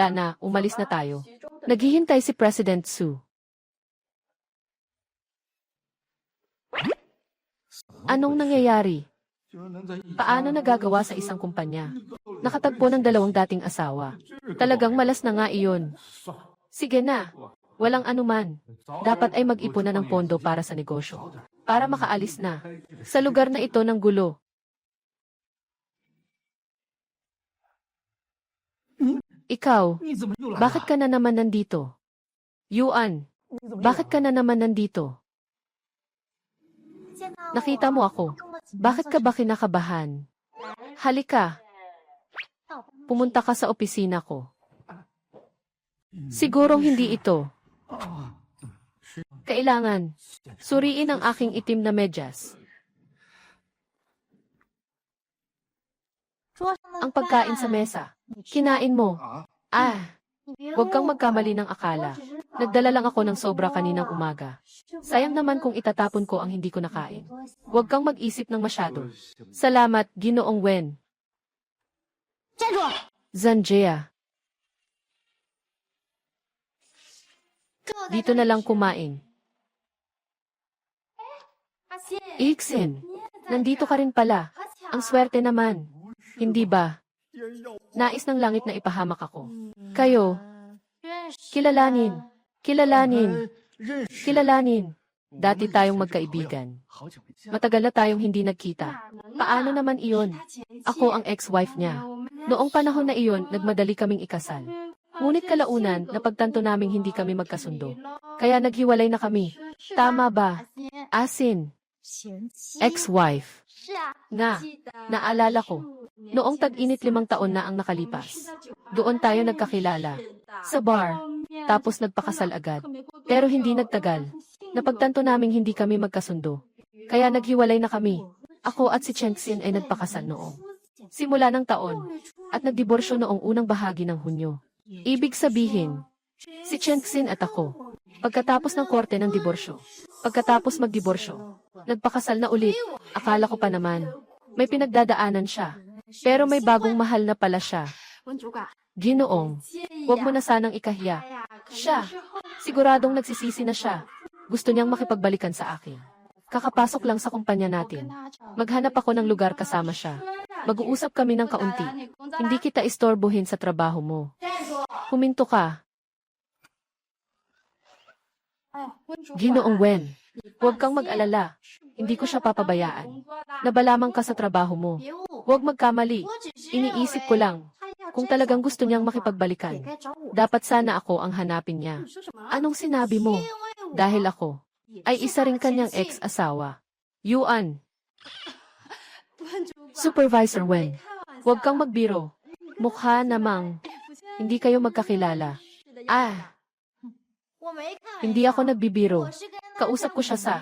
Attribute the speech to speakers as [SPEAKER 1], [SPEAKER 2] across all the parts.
[SPEAKER 1] Wala na, umalis na tayo. Naghihintay si President Su. Anong nangyayari? Paano nagagawa sa isang kumpanya? Nakatagpo ng dalawang dating asawa. Talagang malas na nga iyon. Sige na. Walang anuman. Dapat ay mag-ipon na ng pondo para sa negosyo. Para makaalis na. Sa lugar na ito ng gulo. Ikaw, bakit ka na naman nandito? Yuan, bakit ka na naman nandito? Nakita mo ako. Bakit ka ba kinakabahan? Halika. Pumunta ka sa opisina ko. Sigurong hindi ito. Kailangan. Suriin ang aking itim na medyas. Ang pagkain sa mesa. Kinain mo. Huwag kang magkamali ng akala. Nagdala lang ako ng sobra kaninang umaga. Sayang naman kung itatapon ko ang hindi ko nakain. Huwag kang mag-isip ng masyado. Salamat, Ginoong Wen. Zanjia. Dito na lang kumain. Ixin, nandito ka rin pala. Ang swerte naman. Hindi ba? Nais ng langit na ipahamak ako. Kayo, kilalanin. Kilalanin. Kilalanin. Dati tayong magkaibigan. Matagal na tayong hindi nagkita. Paano naman iyon? Ako ang ex-wife niya. Noong panahon na iyon, nagmadali kaming ikasal. Ngunit kalaunan, napagtanto naming hindi kami magkasundo. Kaya naghiwalay na kami. Tama ba? Asin. Ex-wife. Naalala ko. Noong tag-init 5 taon na ang nakalipas. Doon tayo nagkakilala. Sa bar. Tapos nagpakasal agad. Pero hindi nagtagal. Napagtanto naming hindi kami magkasundo. Kaya naghiwalay na kami. Ako at si Chengxin ay nagpakasal noong simula ng taon. At nagdiborsyo noong unang bahagi ng Hunyo. Ibig sabihin, si Chengxin at ako. Pagkatapos ng korte ng diborsyo. Pagkatapos magdiborsyo. Nagpakasal na ulit. Akala ko pa naman. May pinagdadaanan siya. Pero may bagong mahal na pala siya. Ginoong, huwag mo na sanang ikahiya. Siya, siguradong nagsisisi na siya. Gusto niyang makipagbalikan sa akin. Kakapasok lang sa kumpanya natin. Maghanap ako ng lugar kasama siya. Mag-uusap kami ng kaunti. Hindi kita istorbohin sa trabaho mo. Huminto ka. Ginoong Wen, huwag kang mag-alala. Hindi ko siya papabayaan. Nabalamang ka sa trabaho mo. Huwag magkamali. Iniisip ko lang. Kung talagang gusto niyang makipagbalikan, dapat sana ako ang hanapin niya. Anong sinabi mo? Dahil ako ay isa ring kanyang ex-asawa. Yuan. Supervisor Wen, huwag kang magbiro. Mukha namang hindi kayo magkakilala. Hindi ako nagbibiro. Kausap ko siya sa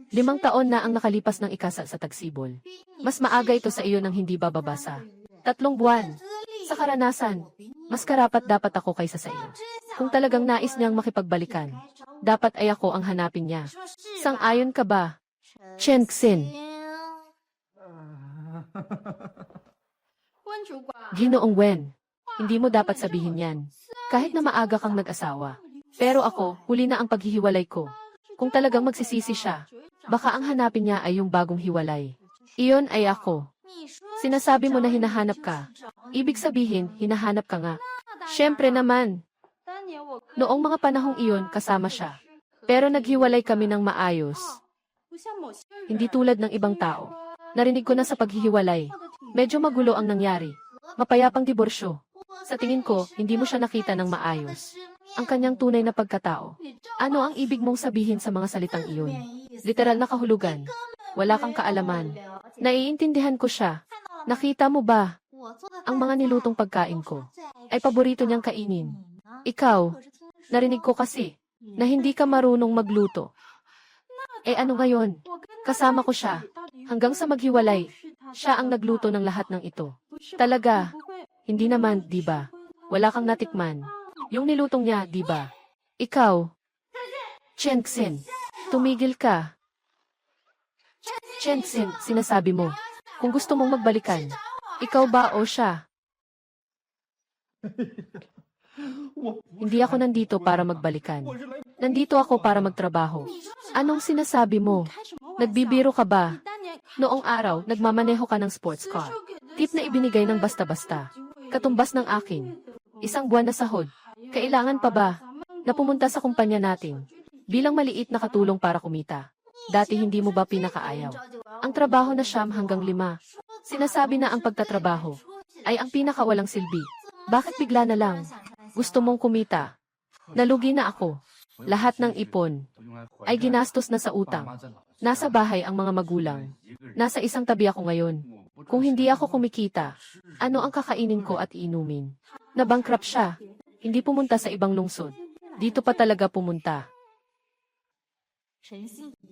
[SPEAKER 1] 5 taon na ang nakalipas ng ikasal sa Tagsibol. Mas maaga ito sa iyo nang hindi bababa sa 3 buwan. Sa karanasan, mas karapat dapat ako kaysa sa iyo. Kung talagang nais niyang makipagbalikan, dapat ay ako ang hanapin niya. Sang-ayon ka ba, Chengxin? Ginoong Wen, hindi mo dapat sabihin yan. Kahit na maaga kang nag-asawa. Pero ako, huli na ang paghihiwalay ko. Kung talagang magsisisi siya, baka ang hanapin niya ay yung bagong hiwalay. Iyon ay ako. Sinasabi mo na hinahanap ka. Ibig sabihin, hinahanap ka nga. Siyempre naman. Noong mga panahong iyon, kasama siya. Pero naghiwalay kami ng maayos. Hindi tulad ng ibang tao. Narinig ko na sa paghihiwalay. Medyo magulo ang nangyari. Mapayapang diborsyo. Sa tingin ko, hindi mo siya nakita ng maayos. Ang kanyang tunay na pagkatao. Ano ang ibig mong sabihin sa mga salitang iyon? Literal na kahulugan. Wala kang kaalaman. Naiintindihan ko siya. Nakita mo ba? Ang mga nilutong pagkain ko ay paborito niyang kainin. Ikaw, narinig ko kasi na hindi ka marunong magluto. Ano ngayon? Kasama ko siya. Hanggang sa maghiwalay, siya ang nagluto ng lahat ng ito. Talaga? Hindi naman, di ba? Wala kang natikman. Yung nilutong niya, di ba? Ikaw, Chengxin, tumigil ka. Chengxin, sinasabi mo, kung gusto mong magbalikan, ikaw ba o siya? Hindi ako nandito para magbalikan. Nandito ako para magtrabaho. Anong sinasabi mo? Nagbibiro ka ba? Noong araw, nagmamaneho ka ng sports car. Tip na ibinigay ng basta-basta. Katumbas ng akin. 1 buwan na sahod. Kailangan pa ba na pumunta sa kumpanya natin bilang maliit na katulong para kumita? Dati hindi mo ba pinakaayaw? Ang trabaho na 9 hanggang 5. Sinasabi na ang pagtatrabaho ay ang pinakawalang silbi. Bakit bigla na lang? Gusto mong kumita? Nalugi na ako. Lahat ng ipon ay ginastos na sa utang. Nasa bahay ang mga magulang. Nasa isang tabi ako ngayon. Kung hindi ako kumikita, ano ang kakainin ko at iinumin? Nabankrupt siya. Hindi pumunta sa ibang lungsod. Dito pa talaga pumunta.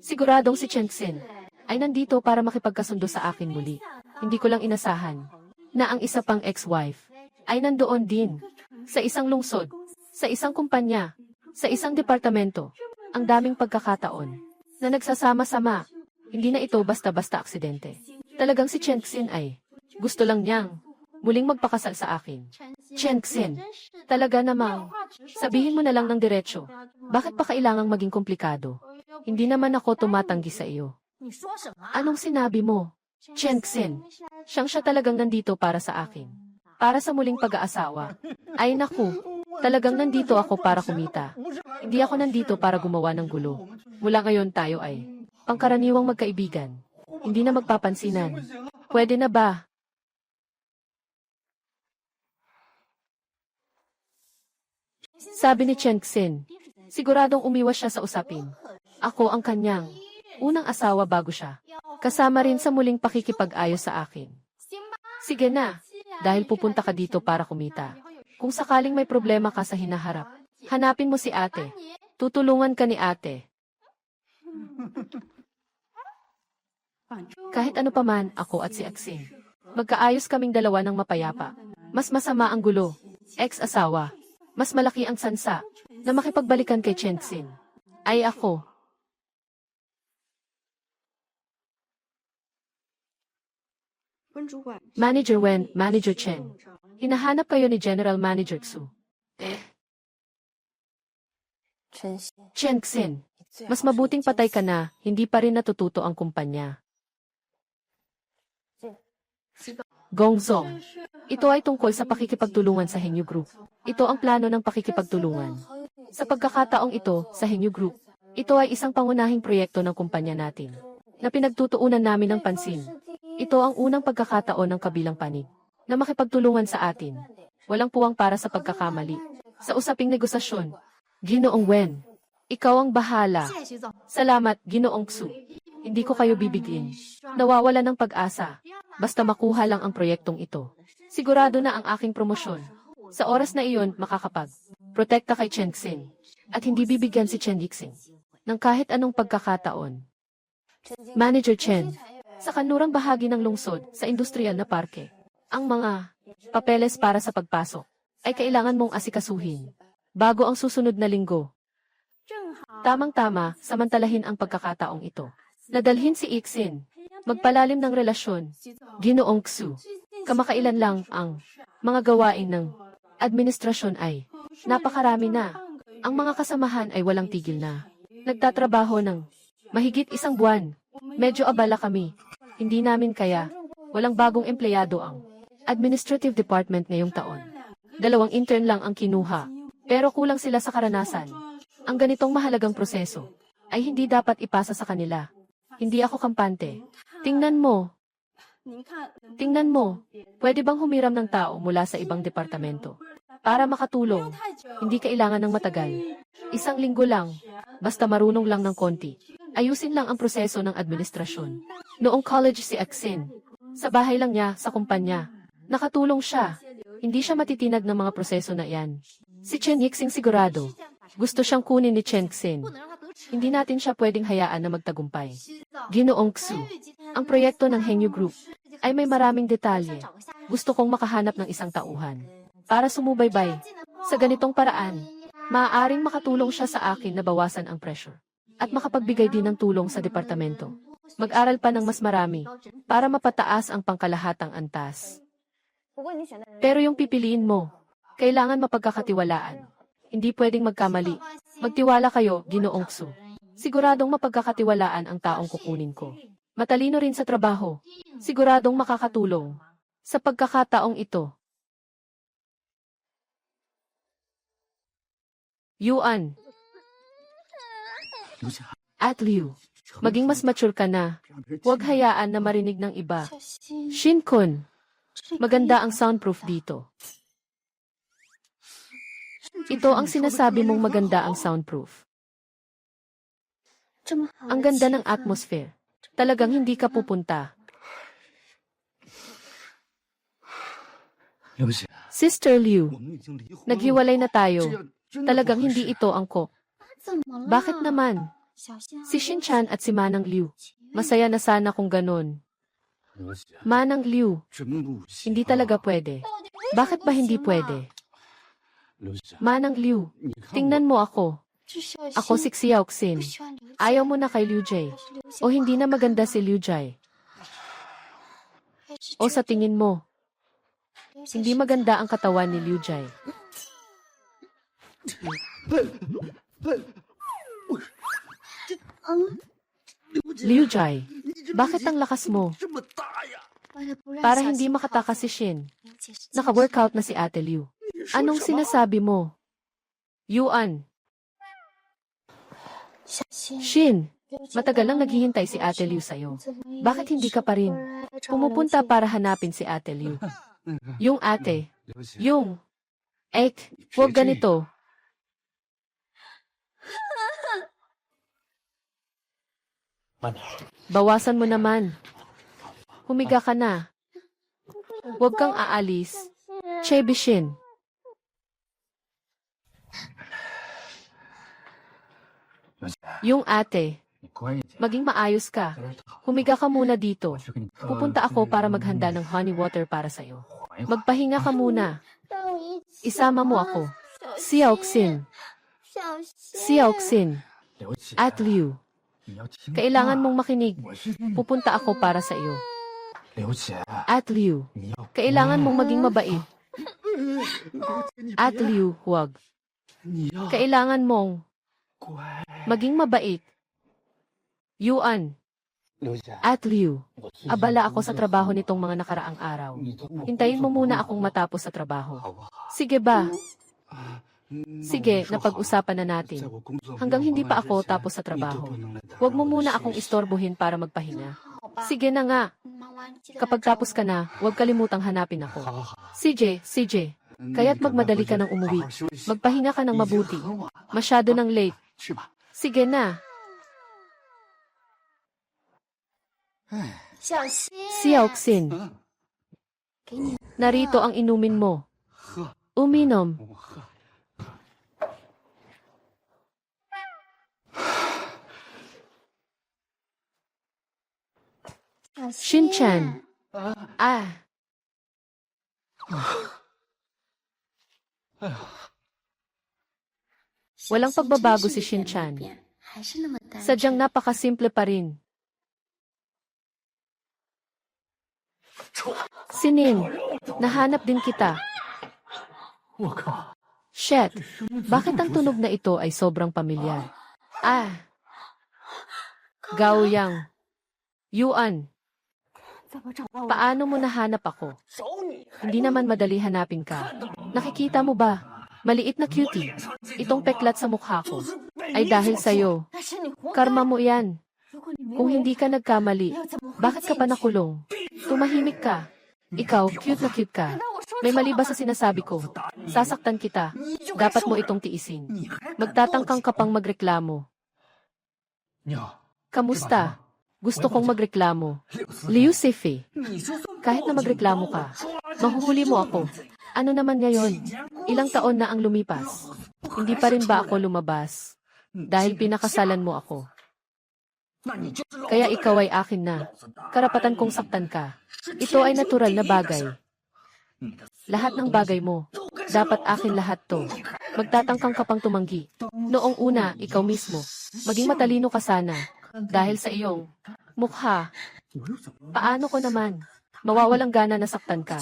[SPEAKER 1] Siguradong si Chen Xin ay nandito para makipagkasundo sa akin muli. Hindi ko lang inasahan na ang isa pang ex-wife ay nandoon din sa isang lungsod, sa isang kumpanya, sa isang departamento. Ang daming pagkakataon na nagsasama-sama. Hindi na ito basta-basta aksidente. Talagang si Chen Xin ay gusto lang niyang muling magpakasal sa akin. Chen Xin, talaga namang sabihin mo na lang ng diretsyo. Bakit pa kailangang maging komplikado? Hindi naman ako tumatanggi sa iyo. Anong sinabi mo? Chen Xin, siya talagang nandito para sa akin. Para sa muling pag-aasawa. Ay naku, talagang nandito ako para kumita. Hindi ako nandito para gumawa ng gulo. Mula ngayon tayo ay pangkaraniwang magkaibigan. Hindi na magpapansinan. Pwede na ba? Sabi ni Chen Xin. Siguradong umiwas siya sa usapin. Ako ang kanyang unang asawa bago siya. Kasama rin sa muling pakikipag-ayos sa akin. Sige na, dahil pupunta ka dito para kumita. Kung sakaling may problema ka sa hinaharap, hanapin mo si ate. Tutulungan ka ni ate. Kahit ano paman, ako at si Axing. Magkaayos kaming dalawa ng mapayapa. Mas masama ang gulo. Ex-asawa. Mas malaki ang sansa na makipagbalikan kay Chen Xin. Ay ako. Manager Wen, Manager Chen. Hinahanap kayo ni General Manager Xu. Chen Xin, mas mabuting patay ka na, hindi pa rin natututo ang kumpanya. Gongzong, ito ay tungkol sa pakikipagtulungan sa Henyu Group. Ito ang plano ng pakikipagtulungan. Sa pagkakataong ito, sa Henyu Group, ito ay isang pangunahing proyekto ng kumpanya natin, na pinagtutuunan namin ng pansin. Ito ang unang pagkakataon ng kabilang panig, na makipagtulungan sa atin. Walang puwang para sa pagkakamali. Sa usaping negosasyon, Ginoong Wen, ikaw ang bahala. Salamat, Ginoong Xu. Hindi ko kayo bibigin. Nawawala ng pag-asa. Basta makuha lang ang proyektong ito. Sigurado na ang aking promosyon. Sa oras na iyon, makakapag-protekta kay Chen Xin. At hindi bibigyan si Chen Yixing ng kahit anong pagkakataon. Manager Chen, sa kanlurang bahagi ng lungsod, sa industrial na parke, ang mga papeles para sa pagpasok ay kailangan mong asikasuhin bago ang susunod na linggo. Tamang-tama, samantalahin ang pagkakataong ito. Nadalhin si Ixin, magpalalim ng relasyon. Ginoong Xu, kamakailan lang ang mga gawain ng administrasyon ay napakarami na. Ang mga kasamahan ay walang tigil na. Nagtatrabaho ng mahigit 1 buwan. Medyo abala kami. Hindi namin kaya. Walang bagong empleyado ang administrative department ngayong taon. 2 intern lang ang kinuha. Pero kulang sila sa karanasan. Ang ganitong mahalagang proseso ay hindi dapat ipasa sa kanila. Hindi ako kampante. Tingnan mo. Pwede bang humiram ng tao mula sa ibang departamento para makatulong? Hindi kailangan ng matagal. 1 linggo lang. Basta marunong lang ng konti. Ayusin lang ang proseso ng administrasyon. Noong college si Axin, sa bahay lang niya, sa kumpanya, nakatulong siya. Hindi siya matitinag ng mga proseso na iyan. Si Chen Yixing sigurado. Gusto siyang kunin ni Chen Xin. Hindi natin siya pwedeng hayaan na magtagumpay. Ginoong Xu, ang proyekto ng Henyu Group ay may maraming detalye. Gusto kong makahanap ng isang tauhan para sumubaybay. Sa ganitong paraan, maaaring makatulong siya sa akin na bawasan ang pressure at makapagbigay din ng tulong sa departamento. Mag-aral pa ng mas marami para mapataas ang pangkalahatang antas. Pero yung pipiliin mo, Kailangan mapagkakatiwalaan. Hindi pwedeng magkamali. Magtiwala kayo, Ginoong Xu. Siguradong mapagkakatiwalaan ang taong kukunin ko. Matalino rin sa trabaho. Siguradong makakatulong. Sa pagkakataong ito. Yuan. At Liu. Maging mas mature ka na. Huwag hayaan na marinig ng iba. Shin-kun. Maganda ang soundproof dito. Ito ang sinasabi mong maganda ang soundproof. Ang ganda ng atmosphere. Talagang hindi ka pupunta. Sister Liu, naghiwalay na tayo. Talagang hindi ito angkop. Bakit naman? Si Shin-chan at si Manang Liu. Masaya na sana kung ganun. Manang Liu, hindi talaga pwede. Bakit ba hindi pwede? Manang Liu, tingnan mo ako. Ako si Xiaoxin. Ayaw mo na kay Liu Jie. O hindi na maganda si Liu Jie. O sa tingin mo, hindi maganda ang katawan ni Liu Jie. Liu Jie, bakit ang lakas mo? Para hindi makatakas si Shin. Naka-workout na si Ate Liu. Anong sinasabi mo? Yuan. Shin, matagal lang naghihintay si Ate Liu sa'yo. Bakit hindi ka pa rin pumupunta para hanapin si Ate Liu? Yung ate. Yung. Huwag ganito. Bawasan mo naman. Humiga ka na. Huwag kang aalis. Chebishin. Yung ate. Maging maayos ka. Humiga ka muna dito. Pupunta ako para maghanda ng honey water para sa'yo. Magpahinga ka muna. Isama mo ako. Xiaoxin. Xiaoxin. At Liu. Kailangan mong makinig. Pupunta ako para sa iyo. At Liu. Kailangan mong maging mabait. At Liu, huwag. Kailangan mong maging mabait. Yuan. At Liu. Abala ako sa trabaho nitong mga nakaraang araw. Hintayin mo muna akong matapos sa trabaho. Sige ba? Sige, napag-usapan na natin. Hanggang hindi pa ako tapos sa trabaho. Huwag mo muna akong istorbohin para magpahinga. Sige na nga. Kapag tapos ka na, huwag kalimutang hanapin ako. CJ, kaya't magmadali ka ng umuwi. Magpahinga ka ng mabuti. Masyado ng late. Sige na. Xiaoxin. Narito ang inumin mo. Uminom. Shin-chan. Walang pagbabago si Shin-chan. Sadyang napakasimple pa rin. Sinin, nahanap din kita. Shit, bakit ang tunog na ito ay sobrang pamilyar? Gao Yang. Yuan. Paano mo nahanap ako? Hindi naman madali hanapin ka. Nakikita mo ba? Maliit na cutie. Itong peklat sa mukha ko. Ay dahil sa'yo. Karma mo yan. Kung hindi ka nagkamali, bakit ka pa nakulong? Tumahimik ka. Ikaw, cute na cute ka. May mali ba sa sinasabi ko? Sasaktan kita. Dapat mo itong tiisin. Magtatangkang ka pang magreklamo. Kamusta? Gusto kong magreklamo. Liu Sifei. Kahit na magreklamo ka, mahuhuli mo ako. Ano naman ngayon? Ilang taon na ang lumipas. Hindi pa rin ba ako lumabas? Dahil pinakasalan mo ako. Kaya ikaw ay akin na. Karapatan kong saktan ka. Ito ay natural na bagay. Lahat ng bagay mo. Dapat akin lahat to. Magtatangkang ka pang tumanggi. Noong una, ikaw mismo. Maging matalino ka sana. Dahil sa iyong mukha. Paano ko naman? Mawawalang gana na saktan ka.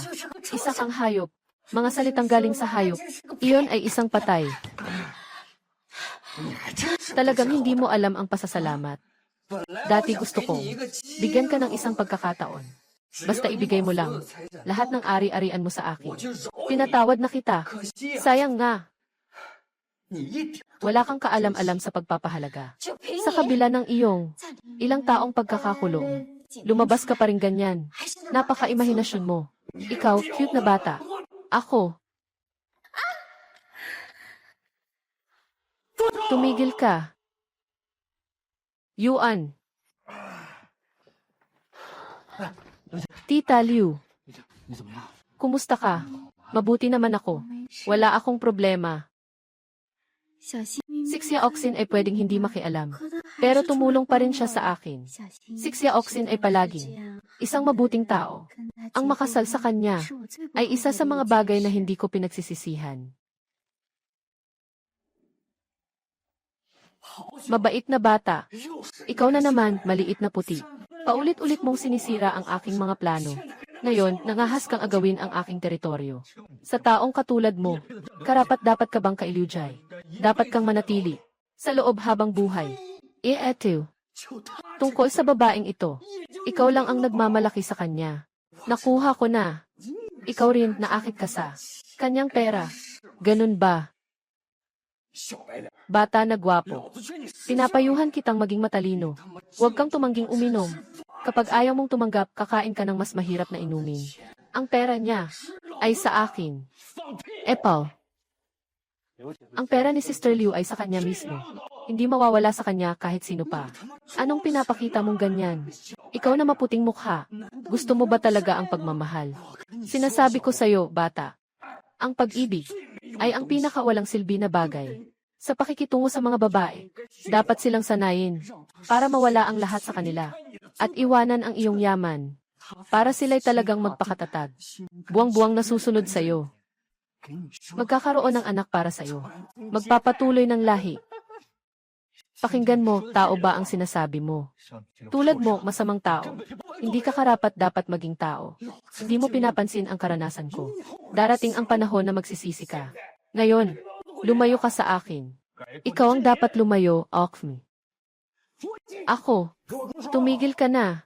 [SPEAKER 1] Isa kang hayop. Mga salitang galing sa hayop. Iyon ay isang patay. Talagang hindi mo alam ang pasasalamat. Dati gusto kong bigyan ka ng isang pagkakataon. Basta ibigay mo lang lahat ng ari-arian mo sa akin. Pinatawad na kita. Sayang nga. Wala kang kaalam-alam sa pagpapahalaga. Sa kabila ng iyong ilang taong pagkakakulong, lumabas ka pa rin ganyan. Napaka-imahinasyon mo. Ikaw, cute na bata. Ako. Tumigil ka. Yuan. Tita Liu. Kumusta ka? Mabuti naman ako. Wala akong problema. Si Xiaoxin ay pwedeng hindi makialam. Pero tumulong pa rin siya sa akin. Si Xiaoxin ay palaging isang mabuting tao. Ang makasal sa kanya ay isa sa mga bagay na hindi ko pinagsisisihan. Mabait na bata. Ikaw na naman, maliit na puti. Paulit-ulit mong sinisira ang aking mga plano. Ngayon, nangahas kang agawin ang aking teritoryo. Sa taong katulad mo, karapat-dapat ka bang kailudyay? Dapat kang manatili sa loob habang buhay. Eto. Tungkol sa babaeng ito, ikaw lang ang nagmamalaki sa kanya. Nakuha ko na. Ikaw rin, naakit ka sa kanyang pera. Ganun ba? Bata na gwapo. Pinapayuhan kitang maging matalino. Huwag kang tumangging uminom. Kapag ayaw mong tumanggap, kakain ka ng mas mahirap na inumin. Ang pera niya ay sa akin. Epal. Ang pera ni Sister Liu ay sa kanya mismo. Hindi mawawala sa kanya kahit sino pa. Anong pinapakita mong ganyan? Ikaw na maputing mukha. Gusto mo ba talaga ang pagmamahal? Sinasabi ko sa'yo, bata. Ang pag-ibig ay ang pinakawalang silbi na bagay. Sa pakikitungo sa mga babae, dapat silang sanayin para mawala ang lahat sa kanila at iwanan ang iyong yaman para sila'y talagang magpakatatag. Buwang-buwang nasusunod sa'yo. Magkakaroon ng anak para sa'yo. Magpapatuloy ng lahi. Pakinggan mo, tao ba ang sinasabi mo? Tulad mo, masamang tao. Hindi ka karapat dapat maging tao. Hindi mo pinapansin ang karanasan ko. Darating ang panahon na magsisisi ka. Ngayon, lumayo ka sa akin. Ikaw ang dapat lumayo, Okmi. Ako. Tumigil ka na.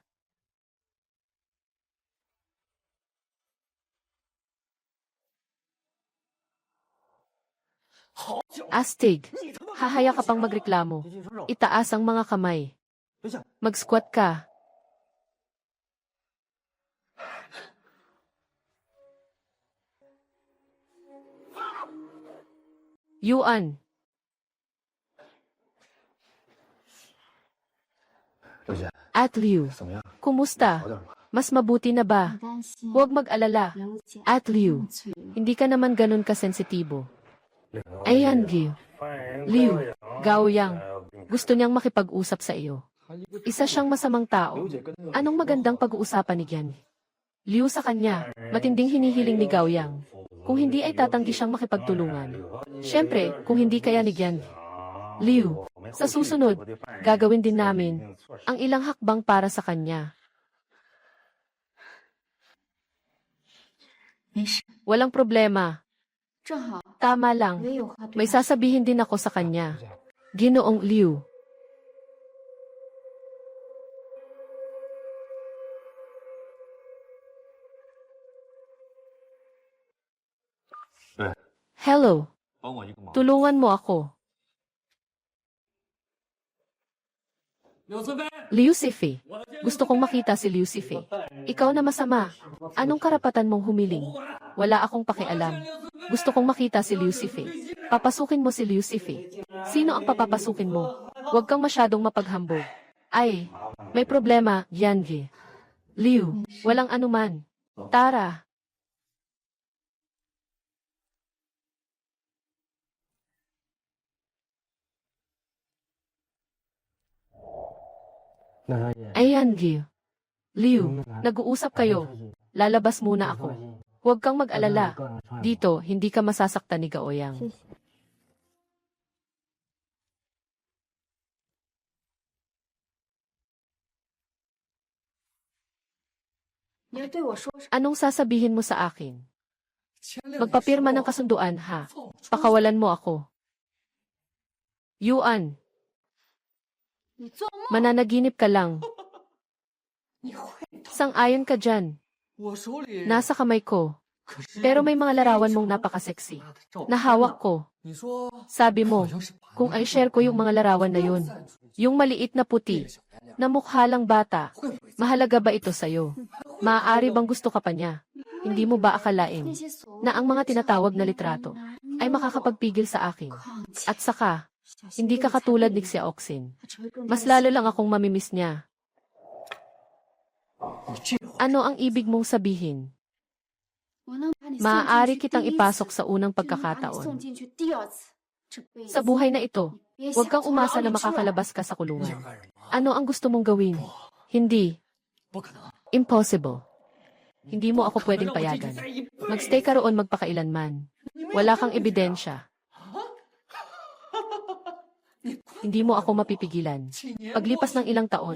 [SPEAKER 1] Astig. Hahaya ka pang magreklamo. Itaas ang mga kamay. Mag-squat ka. Yuan. At Liu. Kumusta? Mas mabuti na ba? Huwag mag-alala. At Liu. Hindi ka naman ganun kasensitibo. Ayan, Liu. Liu, Gao Yang. Gusto niyang makipag-usap sa iyo. Isa siyang masamang tao. Anong magandang pag-uusapan ni Gian? Liu sa kanya, matinding hinihiling ni Gao Yang. Kung hindi ay tatanggi siyang makipagtulungan. Siyempre, kung hindi kaya ni Gian. Liu, sa susunod, gagawin din namin ang ilang hakbang para sa kanya. Walang problema. Tama lang. May sasabihin din ako sa kanya. Ginoong Liu. Hello. Tulungan mo ako. Liu Sifei. Gusto kong makita si Liu Sifei. Ikaw na masama. Anong karapatan mong humiling? Wala akong pakialam. Gusto kong makita si Liu Sifei. Papasukin mo si Liu Sifei. Sino ang papapasukin mo? Huwag kang masyadong mapaghambog. Ay, may problema, Yangi. Liu, walang anuman. Tara. Ayan, Liu. Liu, nag-uusap kayo. Lalabas muna ako. Huwag kang mag-alala. Dito, hindi ka masasaktan ni Gaoyang. Anong sasabihin mo sa akin? Magpapirma ng kasunduan, ha? Pakawalan mo ako. Yuan, mananaginip ka lang. Sang-ayon ka dyan. Nasa kamay ko. Pero may mga larawan mong napaka-sexy. Nahawak ko. Sabi mo, kung i-share ko yung mga larawan na yun, yung maliit na puti, na mukha lang bata, mahalaga ba ito sa'yo? Maaari bang gusto ka pa niya? Hindi mo ba akalain na ang mga tinatawag na litrato ay makakapagpigil sa akin? At saka, hindi ka katulad ni Xiaoxin. Mas lalo lang akong mamimiss niya. Ano ang ibig mong sabihin? Maaari kitang ipasok sa unang pagkakataon. Sa buhay na ito, huwag kang umasa na makakalabas ka sa kulungan. Ano ang gusto mong gawin? Hindi. Impossible. Hindi mo ako pwedeng payagan. Magstay ka roon magpakailanman. Wala kang ebidensya. Hindi mo ako mapipigilan. Paglipas ng ilang taon,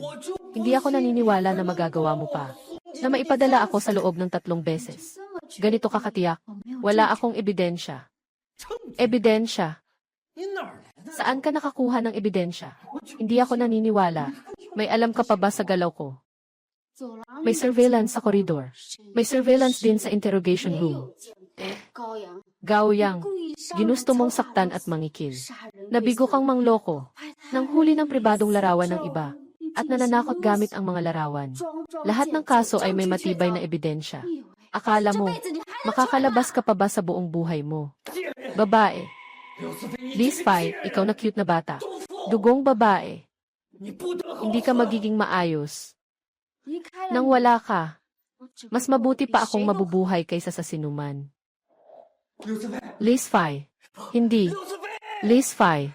[SPEAKER 1] hindi ako naniniwala na magagawa mo pa. Na maipadala ako sa loob ng 3 beses. Ganito kakatiyak. Wala akong ebidensya. Ebidensya? Saan ka nakakuha ng ebidensya? Hindi ako naniniwala. May alam ka pa ba sa galaw ko? May surveillance sa koridor. May surveillance din sa interrogation room. Gao Yang, ginusto mong saktan at mangikil. Nabigo kang mangloko. Nang huli ng pribadong larawan ng iba. At nananakot gamit ang mga larawan. Lahat ng kaso ay may matibay na ebidensya. Akala mo, makakalabas ka pa ba sa buong buhay mo? Babae. Liz Fai, ikaw na cute na bata. Dugong babae. Hindi ka magiging maayos. Nang wala ka, mas mabuti pa akong mabubuhay kaysa sa sinuman. Liz Fai. Hindi. Liz Fai.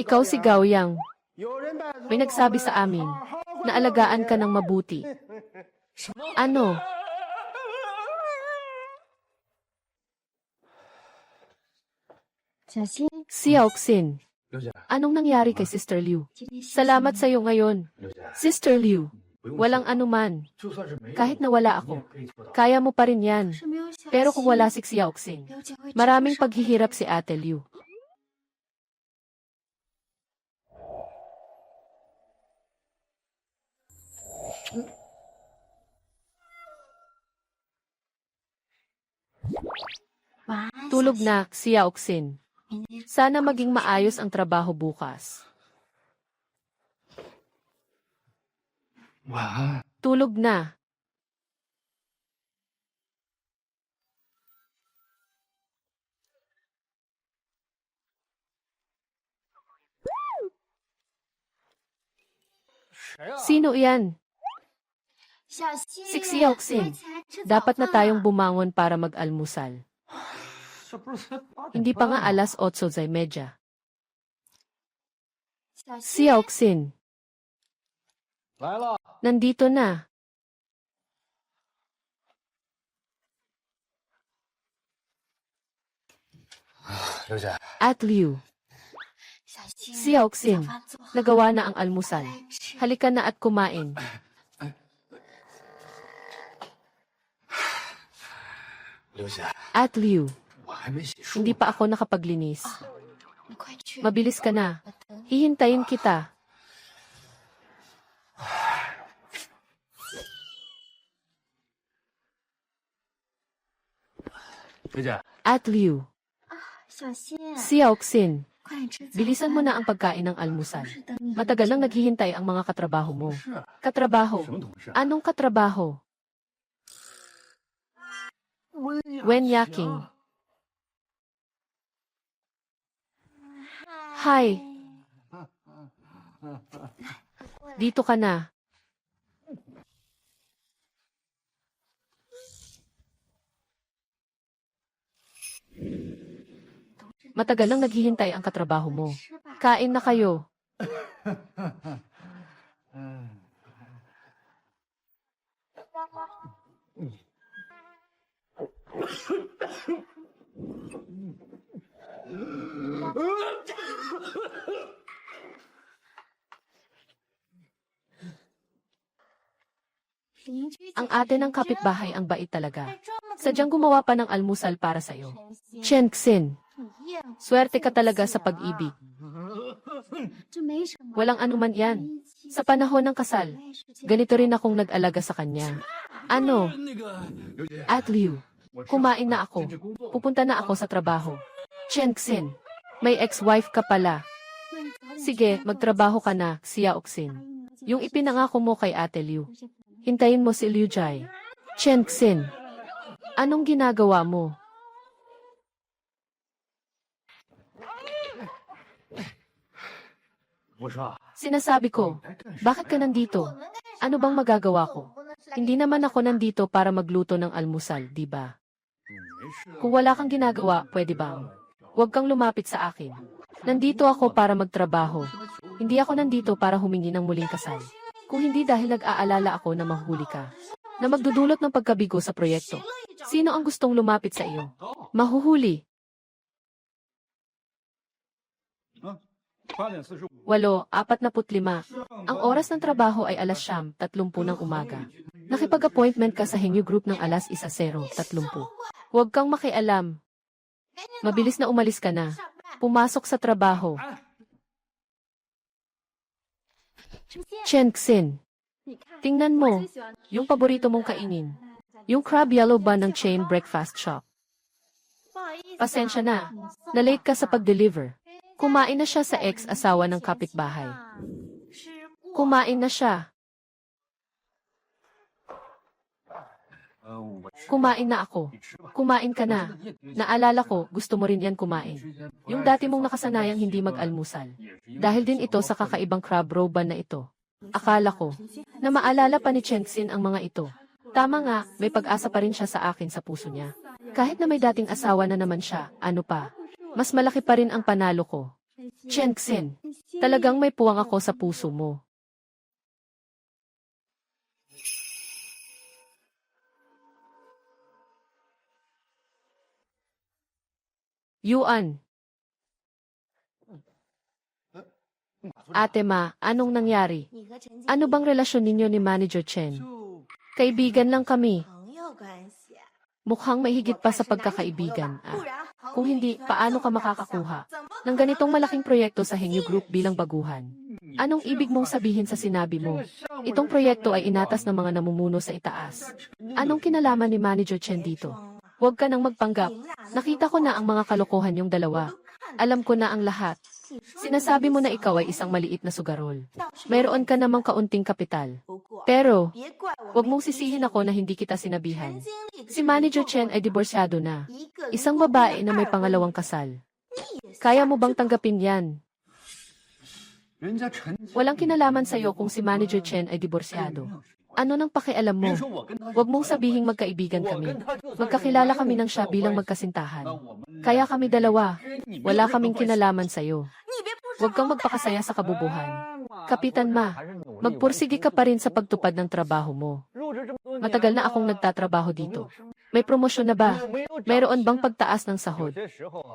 [SPEAKER 1] Ikaw si Gao Yang. May nagsabi sa amin na alagaan ka ng mabuti. Ano? Xiaoxin. Anong nangyari kay Sister Liu? Salamat sa iyo ngayon. Sister Liu, walang anuman. Kahit nawala ako, kaya mo pa rin yan. Pero kung wala si Xiaoxin, maraming paghihirap si Ate Liu. Tulog na, Xiaoxin. Sana maging maayos ang trabaho bukas. Tulog na. Sino iyan? Si Xiaoxin. Dapat na tayong bumangon para mag-almusal. Hindi pa nga 8:30. Xiaoxin. Nandito na. At Liu. Xiaoxin, nagawa na ang almusal. Halika na at kumain. At Liu. Hindi pa ako nakapaglinis. Mabilis ka na. Hihintayin kita. At Liu. Xiaoxin. Bilisan mo na ang pagkain ng almusal. Matagal nang naghihintay ang mga katrabaho mo. Katrabaho? Anong katrabaho? Wen Yaking. Hi. Dito ka na. Matagal nang naghihintay ang katrabaho mo. Kain na kayo. Ang ate ng kapitbahay ang bait talaga. Sadyang gumawa pa ng almusal para sa'yo. Chen Xin, swerte ka talaga sa pag-ibig. Walang anuman yan. Sa panahon ng kasal, ganito rin akong nag-alaga sa kanya. Ano? At Liu, kumain na ako. Pupunta na ako sa trabaho. Chen Xin, may ex-wife ka pala. Sige, magtrabaho ka na, Xia Oxin. Yung ipinangako mo kay Ate Liu. Hintayin mo si Liu Jai. Chen Xin, anong ginagawa mo? Sinasabi ko, bakit ka nandito? Ano bang magagawa ko? Hindi naman ako nandito para magluto ng almusal, di ba? Kung wala kang ginagawa, pwede bang? Huwag kang lumapit sa akin. Nandito ako para magtrabaho. Hindi ako nandito para humingi ng muling kasal. Kung hindi dahil nag-aalala ako na mahuli ka. Na magdudulot ng pagkabigo sa proyekto. Sino ang gustong lumapit sa iyo? Mahuhuli. 8:45. Ang oras ng trabaho ay 9:30 ng umaga. Nakipag-appointment ka sa Hengyu Group ng 1:30. Huwag kang makialam. Mabilis na umalis ka na. Pumasok sa trabaho. Chen Xin, tingnan mo, yung paborito mong kainin. Yung crab yellow bun ng chain breakfast shop. Pasensya na, na-late ka sa pag-deliver. Kumain na siya sa ex-asawa ng kapitbahay. Kumain na siya. Kumain na ako. Kumain ka na. Naalala ko, gusto mo rin yan kumain. Yung dati mong nakasanayang hindi mag-almusal. Dahil din ito sa kakaibang crab roe bun na ito. Akala ko, na maalala pa ni Chen Xin ang mga ito. Tama nga, may pag-asa pa rin siya sa akin sa puso niya. Kahit na may dating asawa na naman siya, ano pa? Mas malaki pa rin ang panalo ko. Chen Xin, talagang may puwang ako sa puso mo. Yuan. Ate Ma, anong nangyari? Ano bang relasyon ninyo ni Manager Chen? Kaibigan lang kami. Mukhang may higit pa sa pagkakaibigan. Kung hindi, paano ka makakakuha ng ganitong malaking proyekto sa Hengyu Group bilang baguhan? Anong ibig mong sabihin sa sinabi mo? Itong proyekto ay inatas ng mga namumuno sa itaas. Anong kinalaman ni Manager Chen dito? Huwag ka nang magpanggap. Nakita ko na ang mga kalokohan yung dalawa. Alam ko na ang lahat. Sinasabi mo na ikaw ay isang maliit na sugarol. Mayroon ka namang kaunting kapital. Pero, huwag mong sisihin ako na hindi kita sinabihan. Si Manager Chen ay diborsyado na. Isang babae na may pangalawang kasal. Kaya mo bang tanggapin yan? Walang kinalaman sa'yo kung si Manager Chen ay diborsyado. Ano nang pakialam mo? Huwag mong sabihing magkaibigan kami. Magkakilala kami ng siya bilang magkasintahan. Kaya kami dalawa. Wala kaming kinalaman sa'yo. Huwag kang magpakasaya sa kabubuhan. Kapitan Ma, magpursige ka pa rin sa pagtupad ng trabaho mo. Matagal na akong nagtatrabaho dito. May promosyon na ba? Mayroon bang pagtaas ng sahod?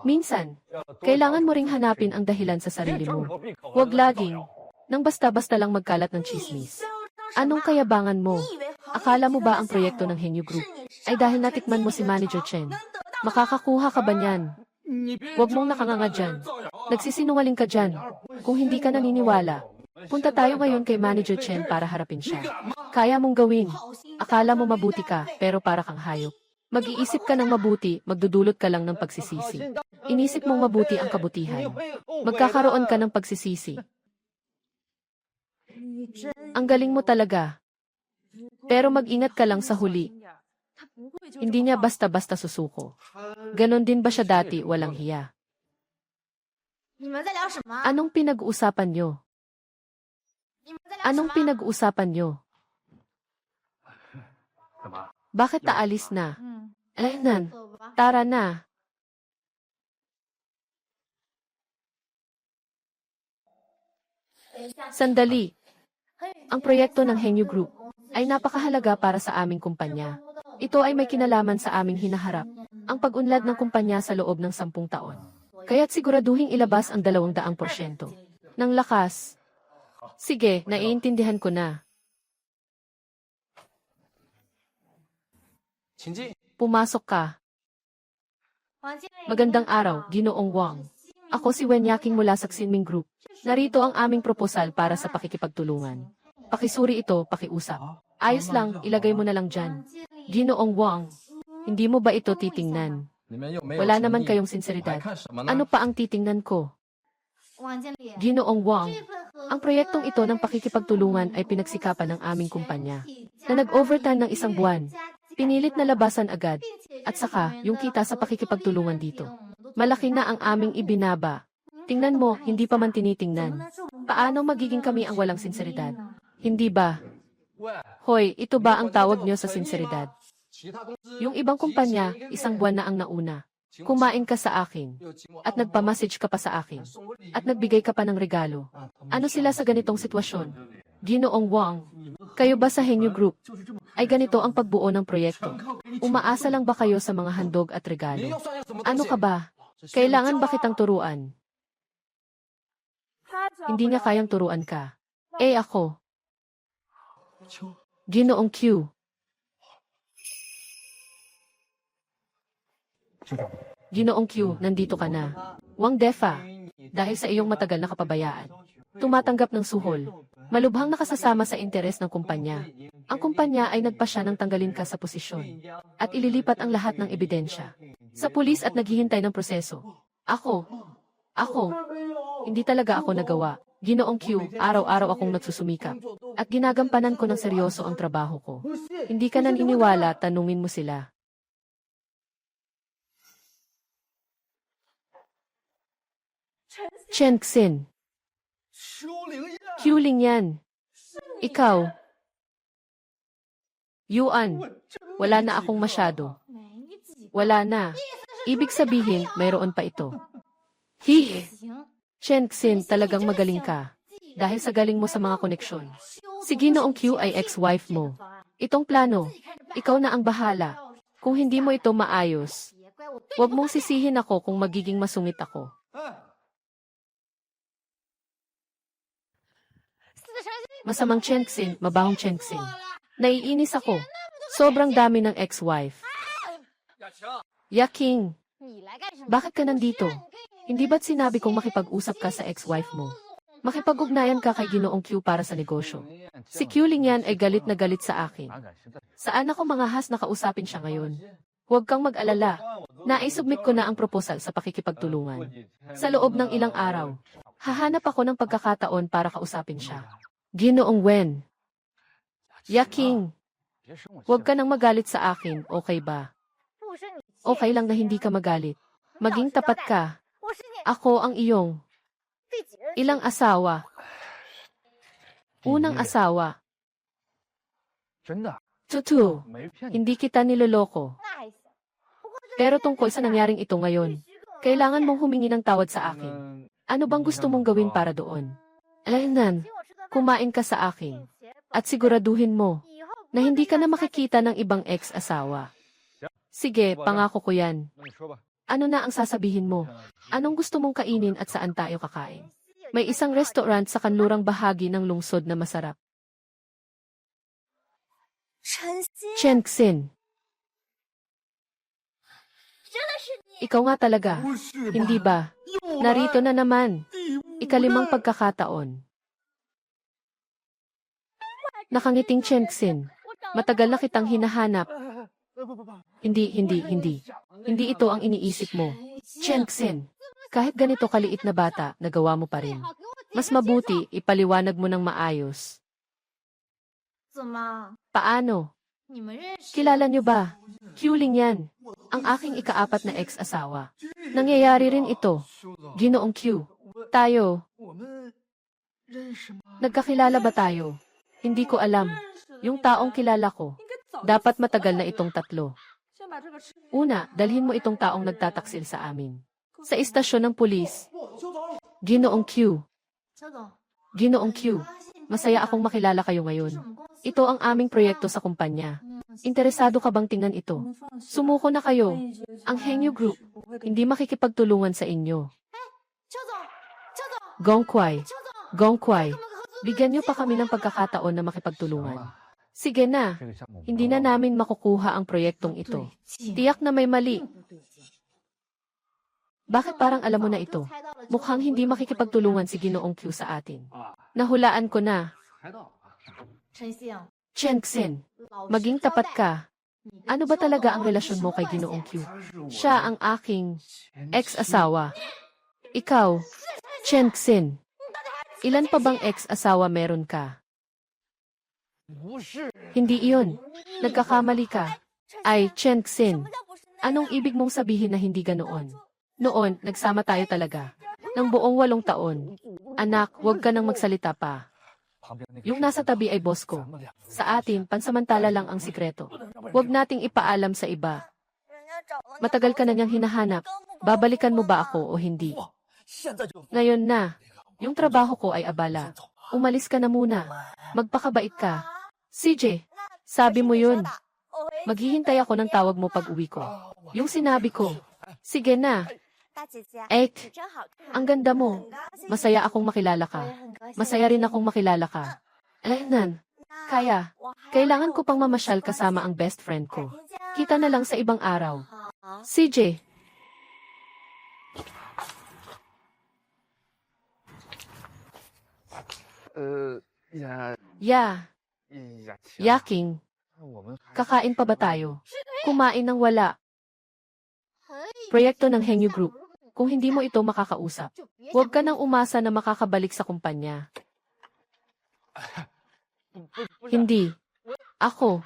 [SPEAKER 1] Minsan, kailangan mo ring hanapin ang dahilan sa sarili mo. Huwag laging, nang basta-basta lang magkalat ng chismis. Anong kayabangan mo? Akala mo ba ang proyekto ng Hengyu Group ay dahil natikman mo si Manager Chen? Makakakuha ka ba niyan? Huwag mong nakanganga dyan. Nagsisinungaling ka dyan. Kung hindi ka naniniwala, punta tayo ngayon kay Manager Chen para harapin siya. Kaya mong gawin. Akala mo mabuti ka, pero para kang hayop. Mag-iisip ka ng mabuti, magdudulot ka lang ng pagsisisi. Inisip mong mabuti ang kabutihan. Magkakaroon ka ng pagsisisi. Ang galing mo talaga. Pero mag-ingat ka lang sa huli. Hindi niya basta-basta susuko. Ganon din ba siya dati, walang hiya? Anong pinag-uusapan nyo? Anong pinag-uusapan nyo? Bakit taalis na? Aynan, tara na. Sandali. Ang proyekto ng Hengyu Group ay napakahalaga para sa aming kumpanya. Ito ay may kinalaman sa aming hinaharap, ang pag-unlad ng kumpanya sa loob ng 10 taon. Kaya't siguraduhing ilabas ang 200% ng lakas. Sige, naiintindihan ko na. Pumasok ka. Magandang araw, Ginoong Wang. Ako si Wen Yaking mula sa Xinming Group. Narito ang aming proposal para sa pakikipagtulungan. Pakisuri ito, pakiusap. Ayos lang, ilagay mo na lang dyan. Ginoong Wang, hindi mo ba ito titingnan? Wala naman kayong sinseridad. Ano pa ang titingnan ko? Ginoong Wang, ang proyektong ito ng pakikipagtulungan ay pinagsikapan ng aming kumpanya na nag-overtime ng 1 buwan. Pinilit na labasan agad. At saka, yung kita sa pakikipagtulungan dito. Malaki na ang aming ibinaba. Tingnan mo, hindi pa man tinitingnan. Paano magiging kami ang walang sinseridad? Hindi ba? Hoy, ito ba ang tawag niyo sa sinseridad? Yung ibang kumpanya, 1 buwan na ang nauna. Kumain ka sa akin. At nagpa-message ka pa sa akin. At nagbigay ka pa ng regalo. Ano sila sa ganitong sitwasyon? Ginoong Wang, kayo ba sa Henyu Group ay ganito ang pagbuo ng proyekto? Umaasa lang ba kayo sa mga handog at regalo? Ano ka ba? Kailangan ba kitang turuan? Hindi niya kayang turuan ka. Ako. Ginoong Q. Ginoong Q, nandito ka na. Wang Defa, dahil sa iyong matagal na kapabayaan, tumatanggap ng suhol. Malubhang nakasasama sa interes ng kumpanya. Ang kumpanya ay nagpasya ng tanggalin ka sa posisyon at ililipat ang lahat ng ebidensya sa pulis at naghihintay ng proseso. Ako, hindi talaga ako nagawa. Ginoong Q, araw-araw akong nagsusumikap at ginagampanan ko ng seryoso ang trabaho ko. Hindi ka naniniwala, tanungin mo sila. Chen Xin. Q-Ling yan. Ikaw. Yuan. Wala na akong masyado. Wala na. Ibig sabihin, mayroon pa ito. Chen Xin, talagang magaling ka. Dahil sa galing mo sa mga koneksyon. Si Ginoong Q ay ex-wife mo. Itong plano, ikaw na ang bahala. Kung hindi mo ito maayos, huwag mong sisihin ako kung magiging masungit ako. Masamang Chen Xin, mabahong Chen Xin. Naiinis ako. Sobrang dami ng ex-wife. Yaking, bakit ka nandito? Hindi ba't sinabi kong makipag-usap ka sa ex-wife mo? Makipag-ugnayan ka kay Ginoong Q para sa negosyo. Si Q-Ling yan ay galit na galit sa akin. Saan ako mangahas na kausapin siya ngayon? Huwag kang mag-alala. Naisubmit ko na ang proposal sa pakikipagtulungan. Sa loob ng ilang araw, hahanap ako ng pagkakataon para kausapin siya. Ginoong Wen. Yaking, huwag ka nang magalit sa akin, okay ba? Okay lang na hindi ka magalit. Maging tapat ka. Ako ang iyong ilang asawa. Unang asawa. Tutu, hindi kita niloloko. Pero tungkol sa nangyaring ito ngayon, kailangan mong humingi ng tawad sa akin. Ano bang gusto mong gawin para doon? Alaynan, kumain ka sa akin. At siguraduhin mo na hindi ka na makikita ng ibang ex-asawa. Sige, pangako ko yan. Ano na ang sasabihin mo? Anong gusto mong kainin at saan tayo kakain? May isang restaurant sa kanlurang bahagi ng lungsod na masarap. Chen Xin. Ikaw nga talaga. Hindi ba? Narito na naman. Ikalimang pagkakataon. Nakangiting Chen Xin. Matagal na kitang hinahanap. Hindi. Hindi ito ang iniisip mo. Chen Xin. Kahit ganito kaliit na bata, nagawa mo pa rin. Mas mabuti, ipaliwanag mo ng maayos. Paano? Kilala niyo ba? Q-Ling yan. Ang aking ika-4 na ex-asawa. Nangyayari rin ito. Ginoong Q. Tayo. Nagkakilala ba tayo? Hindi ko alam. Yung taong kilala ko. Dapat matagal na itong 3. Una, dalhin mo itong taong nagtataksil sa amin. Sa istasyon ng pulis. Ginoong Q. Ginoong Q. Masaya akong makilala kayo ngayon. Ito ang aming proyekto sa kumpanya. Interesado ka bang tingnan ito? Sumuko na kayo. Ang Henyu Group, hindi makikipagtulungan sa inyo. Gongkwai. Bigyan niyo pa kami ng pagkakataon na makipagtulungan. Sige na, hindi na namin makukuha ang proyektong ito. Tiyak na may mali. Bakit parang alam mo na ito? Mukhang hindi makikipagtulungan si Ginoong Q sa atin. Nahulaan ko na. Chengxin, maging tapat ka. Ano ba talaga ang relasyon mo kay Ginoong Q? Siya ang aking ex-asawa. Ikaw, Chengxin, ilan pa bang ex-asawa meron ka? Hindi iyon. Nagkakamali ka. Ay, Chengxin, anong ibig mong sabihin na hindi ganoon? Noon, nagsama tayo talaga. Nang buong 8 taon. Anak, huwag ka nang magsalita pa. Yung nasa tabi ay boss ko. Sa atin, pansamantala lang ang sikreto. Huwag nating ipaalam sa iba. Matagal ka na niyang hinahanap. Babalikan mo ba ako o hindi? Ngayon na. Yung trabaho ko ay abala. Umalis ka na muna. Magpakabait ka. CJ, sabi mo yun. Maghihintay ako ng tawag mo pag uwi ko. Yung sinabi ko. Sige na. Ek, ang ganda mo. Masaya akong makilala ka. Masaya rin akong makilala ka. Ayun, kaya, kailangan ko pang mamasyal kasama ang best friend ko. Kita na lang sa ibang araw. CJ. Yaking. Kakain pa ba tayo? Kumain ng wala. Proyekto ng Hengyu Group. Kung hindi mo ito makakausap, huwag ka nang umasa na makakabalik sa kumpanya. Hindi. Ako.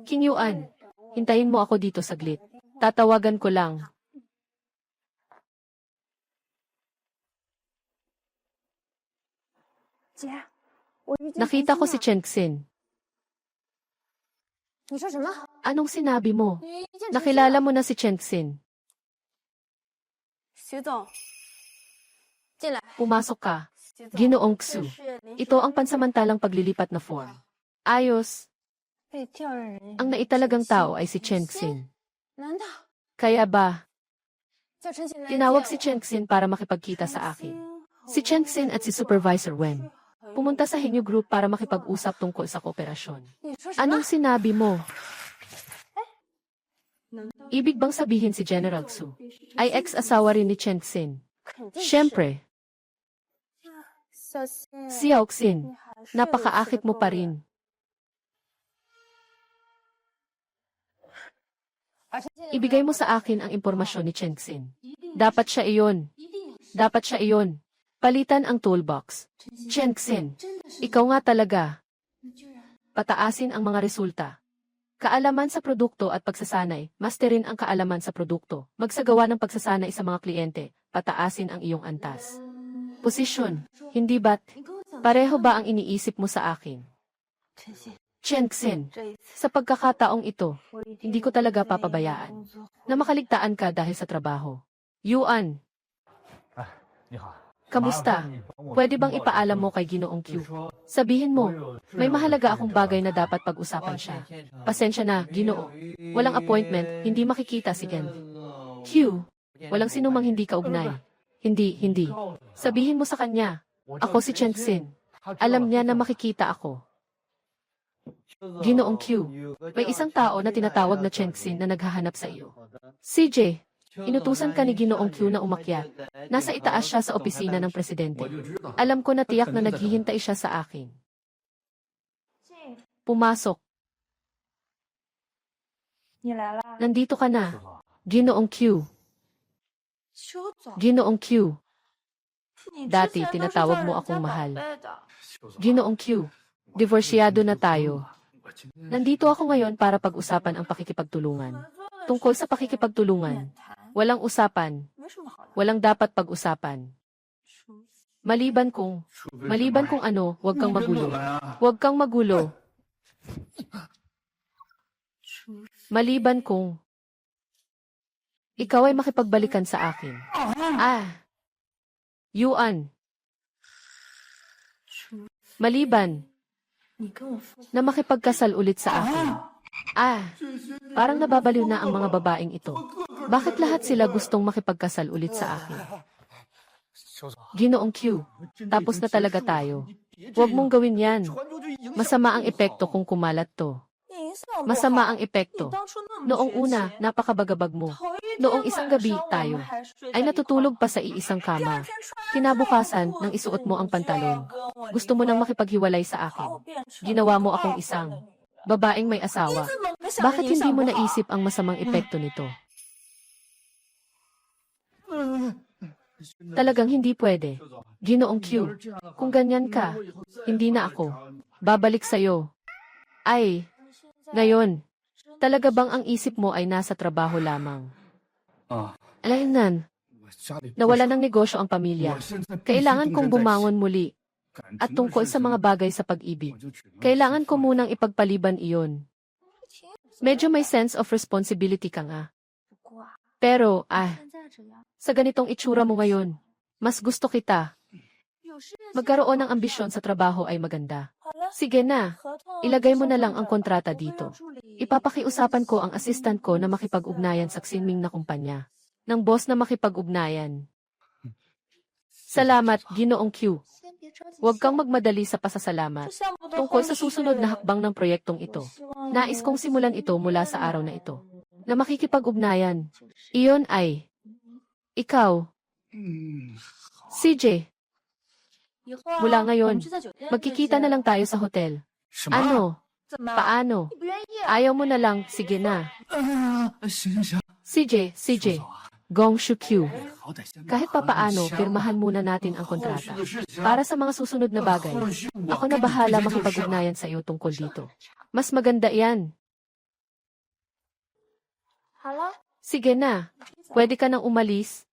[SPEAKER 1] King Yuan, hintayin mo ako dito saglit. Tatawagan ko lang. Nakita ko si Chengxin. Anong sinabi mo? Nakilala mo na si Chengxin. Pumasok ka. Ginoong Xu. Ito ang pansamantalang paglilipat na form. Ayos. Ang naitalagang tao ay si Chengxin. Kaya ba? Tinawag si Chengxin para makipagkita sa akin. Si Chengxin at si Supervisor Wen. Pumunta sa Hengyu Group para makipag-usap tungkol sa kooperasyon. Anong sinabi mo? Ibig bang sabihin si General Xu ay ex-asawa rin ni Chengxin? Siyempre. Xiaoxin, napakaakit mo pa rin. Ibigay mo sa akin ang impormasyon ni Chengxin. Dapat siya iyon. Dapat siya iyon. Palitan ang toolbox. Chengxin, ikaw nga talaga. Pataasin ang mga resulta. Kaalaman sa produkto at pagsasanay, masterin ang kaalaman sa produkto. Magsagawa ng pagsasanay sa mga kliyente, pataasin ang iyong antas. Posisyon, hindi ba't? Pareho ba ang iniisip mo sa akin? Chengxin, sa pagkakataong ito, hindi ko talaga papabayaan na makaligtaan ka dahil sa trabaho. Yuan. Kamusta? Pwede bang ipaalam mo kay Ginoong Q? Sabihin mo, may mahalaga akong bagay na dapat pag-usapan siya. Pasensya na, Ginoo. Walang appointment, hindi makikita si Ken. Q, walang sinumang hindi kaugnay. Hindi. Sabihin mo sa kanya, ako si Chengxin. Alam niya na makikita ako. Ginoong Q, may isang tao na tinatawag na Chengxin na naghahanap sa iyo. CJ, inutusan ka ni Ginoong Q na umakyat. Nasa itaas siya sa opisina ng presidente. Alam ko na tiyak na naghihintay siya sa akin. Pumasok. Nandito ka na. Ginoong Q. Ginoong Q. Dati tinatawag mo akong mahal. Ginoong Q. Divorsyado na tayo. Nandito ako ngayon para pag-usapan ang pakikipagtulungan. Tungkol sa pakikipagtulungan, walang usapan. Walang dapat pag-usapan. Maliban kung ano, huwag kang magulo. Huwag kang magulo. Maliban kung ikaw ay makipagbalikan sa akin. Yuan. Maliban na makipagkasal ulit sa akin. Parang nababaliw na ang mga babaeng ito. Bakit lahat sila gustong makipagkasal ulit sa akin? Ginoong Q, tapos na talaga tayo. Huwag mong gawin yan. Masama ang epekto kung kumalat to. Masama ang epekto. Noong una, napakabagabag mo. Noong isang gabi, tayo ay natutulog pa sa iisang kama. Kinabukasan, nang isuot mo ang pantalon. Gusto mo nang makipaghiwalay sa akin. Ginawa mo akong isang babaeng may asawa. Bakit hindi mo naisip ang masamang epekto nito? Talagang hindi pwede. Ginoong Q, kung ganyan ka, hindi na ako babalik sa'yo. Ay, ngayon, talaga bang ang isip mo ay nasa trabaho lamang? Alaynan, nawala ng negosyo ang pamilya. Kailangan kong bumangon muli. At tungkol sa mga bagay sa pag-ibig, kailangan ko munang ipagpaliban iyon. Medyo may sense of responsibility ka nga. Pero, sa ganitong itsura mo ngayon, mas gusto kita. Magkaroon ng ambisyon sa trabaho ay maganda. Sige na, ilagay mo na lang ang kontrata dito. Ipapakiusapan ko ang assistant ko na makipag-ugnayan sa Xinming na kumpanya. Ng boss na makipag-ugnayan. Salamat, Ginoong Q. Huwag kang magmadali sa pasasalamat. Tungkol sa susunod na hakbang ng proyektong ito. Nais kong simulan ito mula sa araw na ito. Na makikipag-ugnayan. Iyon ay ikaw. CJ. Mula ngayon, magkikita na lang tayo sa hotel. Ano? Paano? Ayaw mo na lang, sige na. CJ. Gong Shukyu. Kahit papaano, pirmahan muna natin ang kontrata. Para sa mga susunod na bagay, ako na bahala makipag-ugnayan sa iyo tungkol dito. Mas maganda yan. Sige na. Pwede ka nang umalis.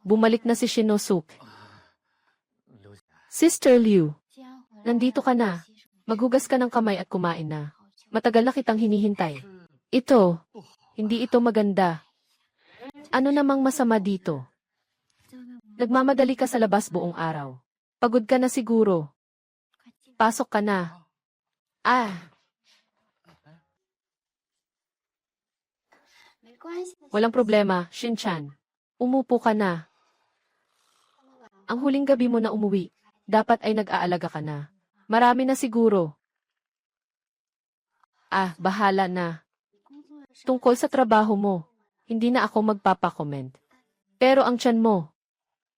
[SPEAKER 1] Bumalik na si Shinosuk. Sister Liu, nandito ka na. Maghugas ka ng kamay at kumain na. Matagal na kitang hinihintay. Ito, hindi ito maganda. Ano namang masama dito? Nagmamadali ka sa labas buong araw. Pagod ka na siguro. Pasok ka na. Walang problema, Shin-chan. Umupo ka na. Ang huling gabi mo na umuwi, dapat ay nag-aalaga ka na. Marami na siguro. Bahala na. Tungkol sa trabaho mo, hindi na ako magpapakomment. Pero ang tiyan mo,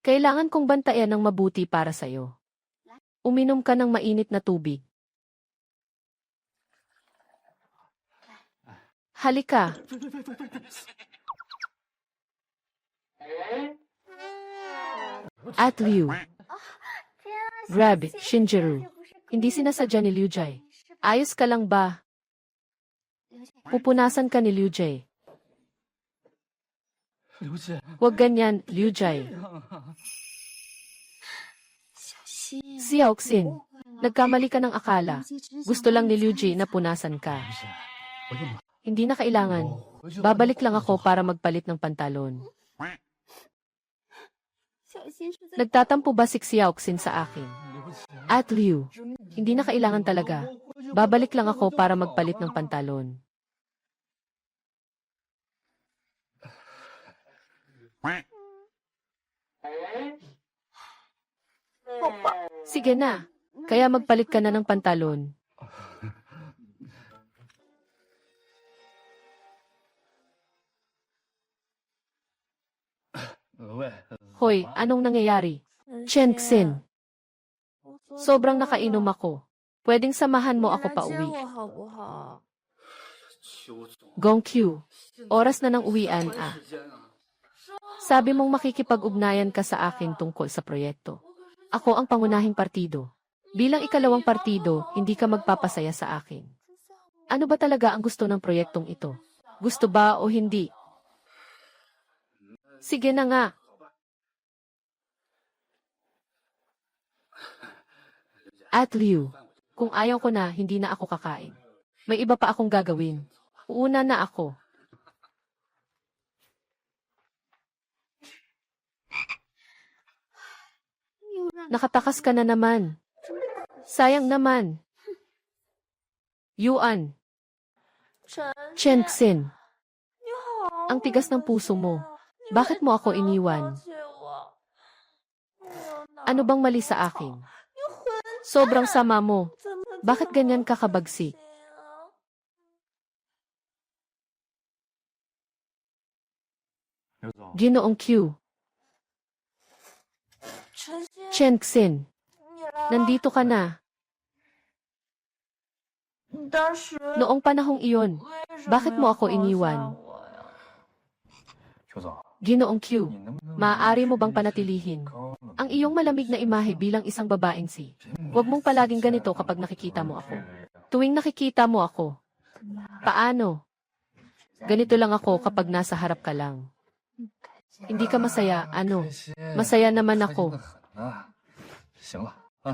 [SPEAKER 1] kailangan kong bantayan ng mabuti para sa'yo. Uminom ka ng mainit na tubig. Halika. At Liu. Grabe, Shinjiro. Hindi sinasadya ni Liu Jai. Ayos ka lang ba? Pupunasan ka ni Liu Jai. Huwag ganyan, Liu Jai. Xiaoxin, nagkamali ka ng akala. Gusto lang ni Liu Jai na punasan ka. Hindi na kailangan. Babalik lang ako para magpalit ng pantalon. Nagtatampo ba si Xiaoxin sa akin? At Liu, hindi na kailangan talaga. Babalik lang ako para magpalit ng pantalon. Sige na, kaya magpalit ka na ng pantalon. Hoy, anong nangyayari? Chen Xin. Sobrang nakainom ako. Pwedeng samahan mo ako pa uwi. Gong Q, oras na ng uwian. Sabi mong makikipag-ugnayan ka sa akin tungkol sa proyekto. Ako ang pangunahing partido. Bilang ikalawang partido, hindi ka magpapasaya sa akin. Ano ba talaga ang gusto ng proyektong ito? Gusto ba o hindi? Sige na nga. At Liu, kung ayaw ko na, hindi na ako kakain. May iba pa akong gagawin. Uuna na ako. Nakatakas ka na naman. Sayang naman. Yuan. Chen Xin. Ang tigas ng puso mo. Bakit mo ako iniwan? Ano bang mali sa akin? Sobrang sama mo. Bakit ganyan ka kabagsik? Ginoong Q. Chen Xin. Nandito ka na. Noong panahong iyon, bakit mo ako iniwan? Ginoong Q, maaari mo bang panatilihin ang iyong malamig na imahe bilang isang babaeng si? Huwag mong palaging ganito kapag nakikita mo ako. Tuwing nakikita mo ako. Paano? Ganito lang ako kapag nasa harap ka lang. Hindi ka masaya, ano? Masaya naman ako.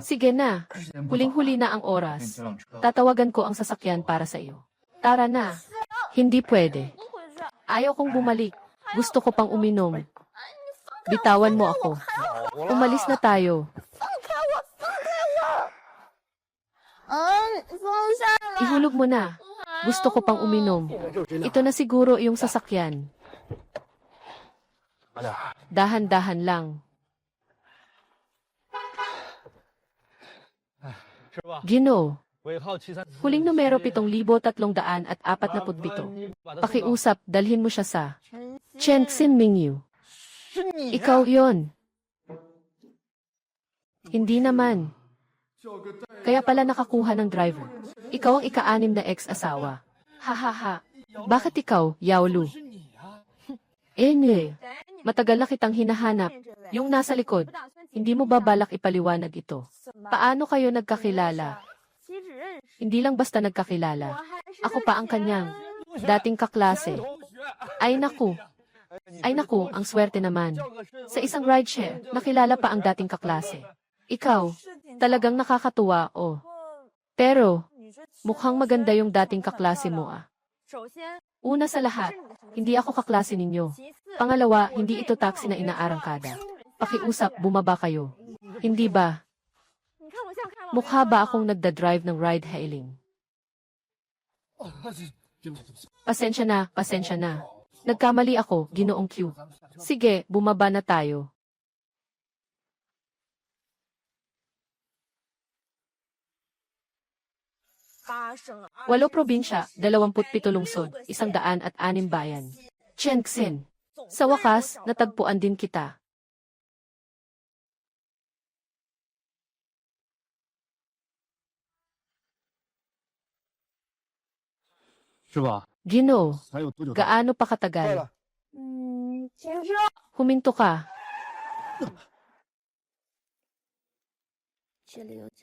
[SPEAKER 1] Sige na. Huling-huli na ang oras. Tatawagan ko ang sasakyan para sa iyo. Tara na. Hindi pwede. Ayaw kong bumalik. Gusto ko pang uminom. Bitawan mo ako. Umalis na tayo. Ihulog mo na. Gusto ko pang uminom. Ito na siguro yung sasakyan. Dahan-dahan lang. Ginoo. Huling numero 7,347. Pakiusap, dalhin mo siya sa Chen Xin Mingyu. Ikaw yon. Hindi naman. Kaya pala nakakuha ng driver. Ikaw ang ika-6 na ex-asawa. Hahaha. Bakit ikaw, Yao Lu? Matagal na kitang hinahanap. Yung nasa likod, hindi mo ba balak ipaliwanag ito? Paano kayo nagkakilala? Hindi lang basta nagkakilala. Ako pa ang kanyang dating kaklase. Ay naku. Ay naku, ang swerte naman. Sa isang rideshare, nakilala pa ang dating kaklase. Ikaw, talagang nakakatuwa, oh. Pero, mukhang maganda yung dating kaklase mo, ah. Una sa lahat, hindi ako kaklase ninyo. Pangalawa, hindi ito taxi na inaarangkada. Pakiusap, bumaba kayo. Hindi ba? Mukha ba akong nagda-drive ng ride-hailing? Pasensya na, pasensya na. Nagkamali ako, Ginoong Q. Sige, bumaba na tayo. Walo probinsya, 27 lungsod, 106 bayan. Chen Xin. Sa wakas, natagpuan din kita. Ginoo, gaano pa katagal? Huminto ka.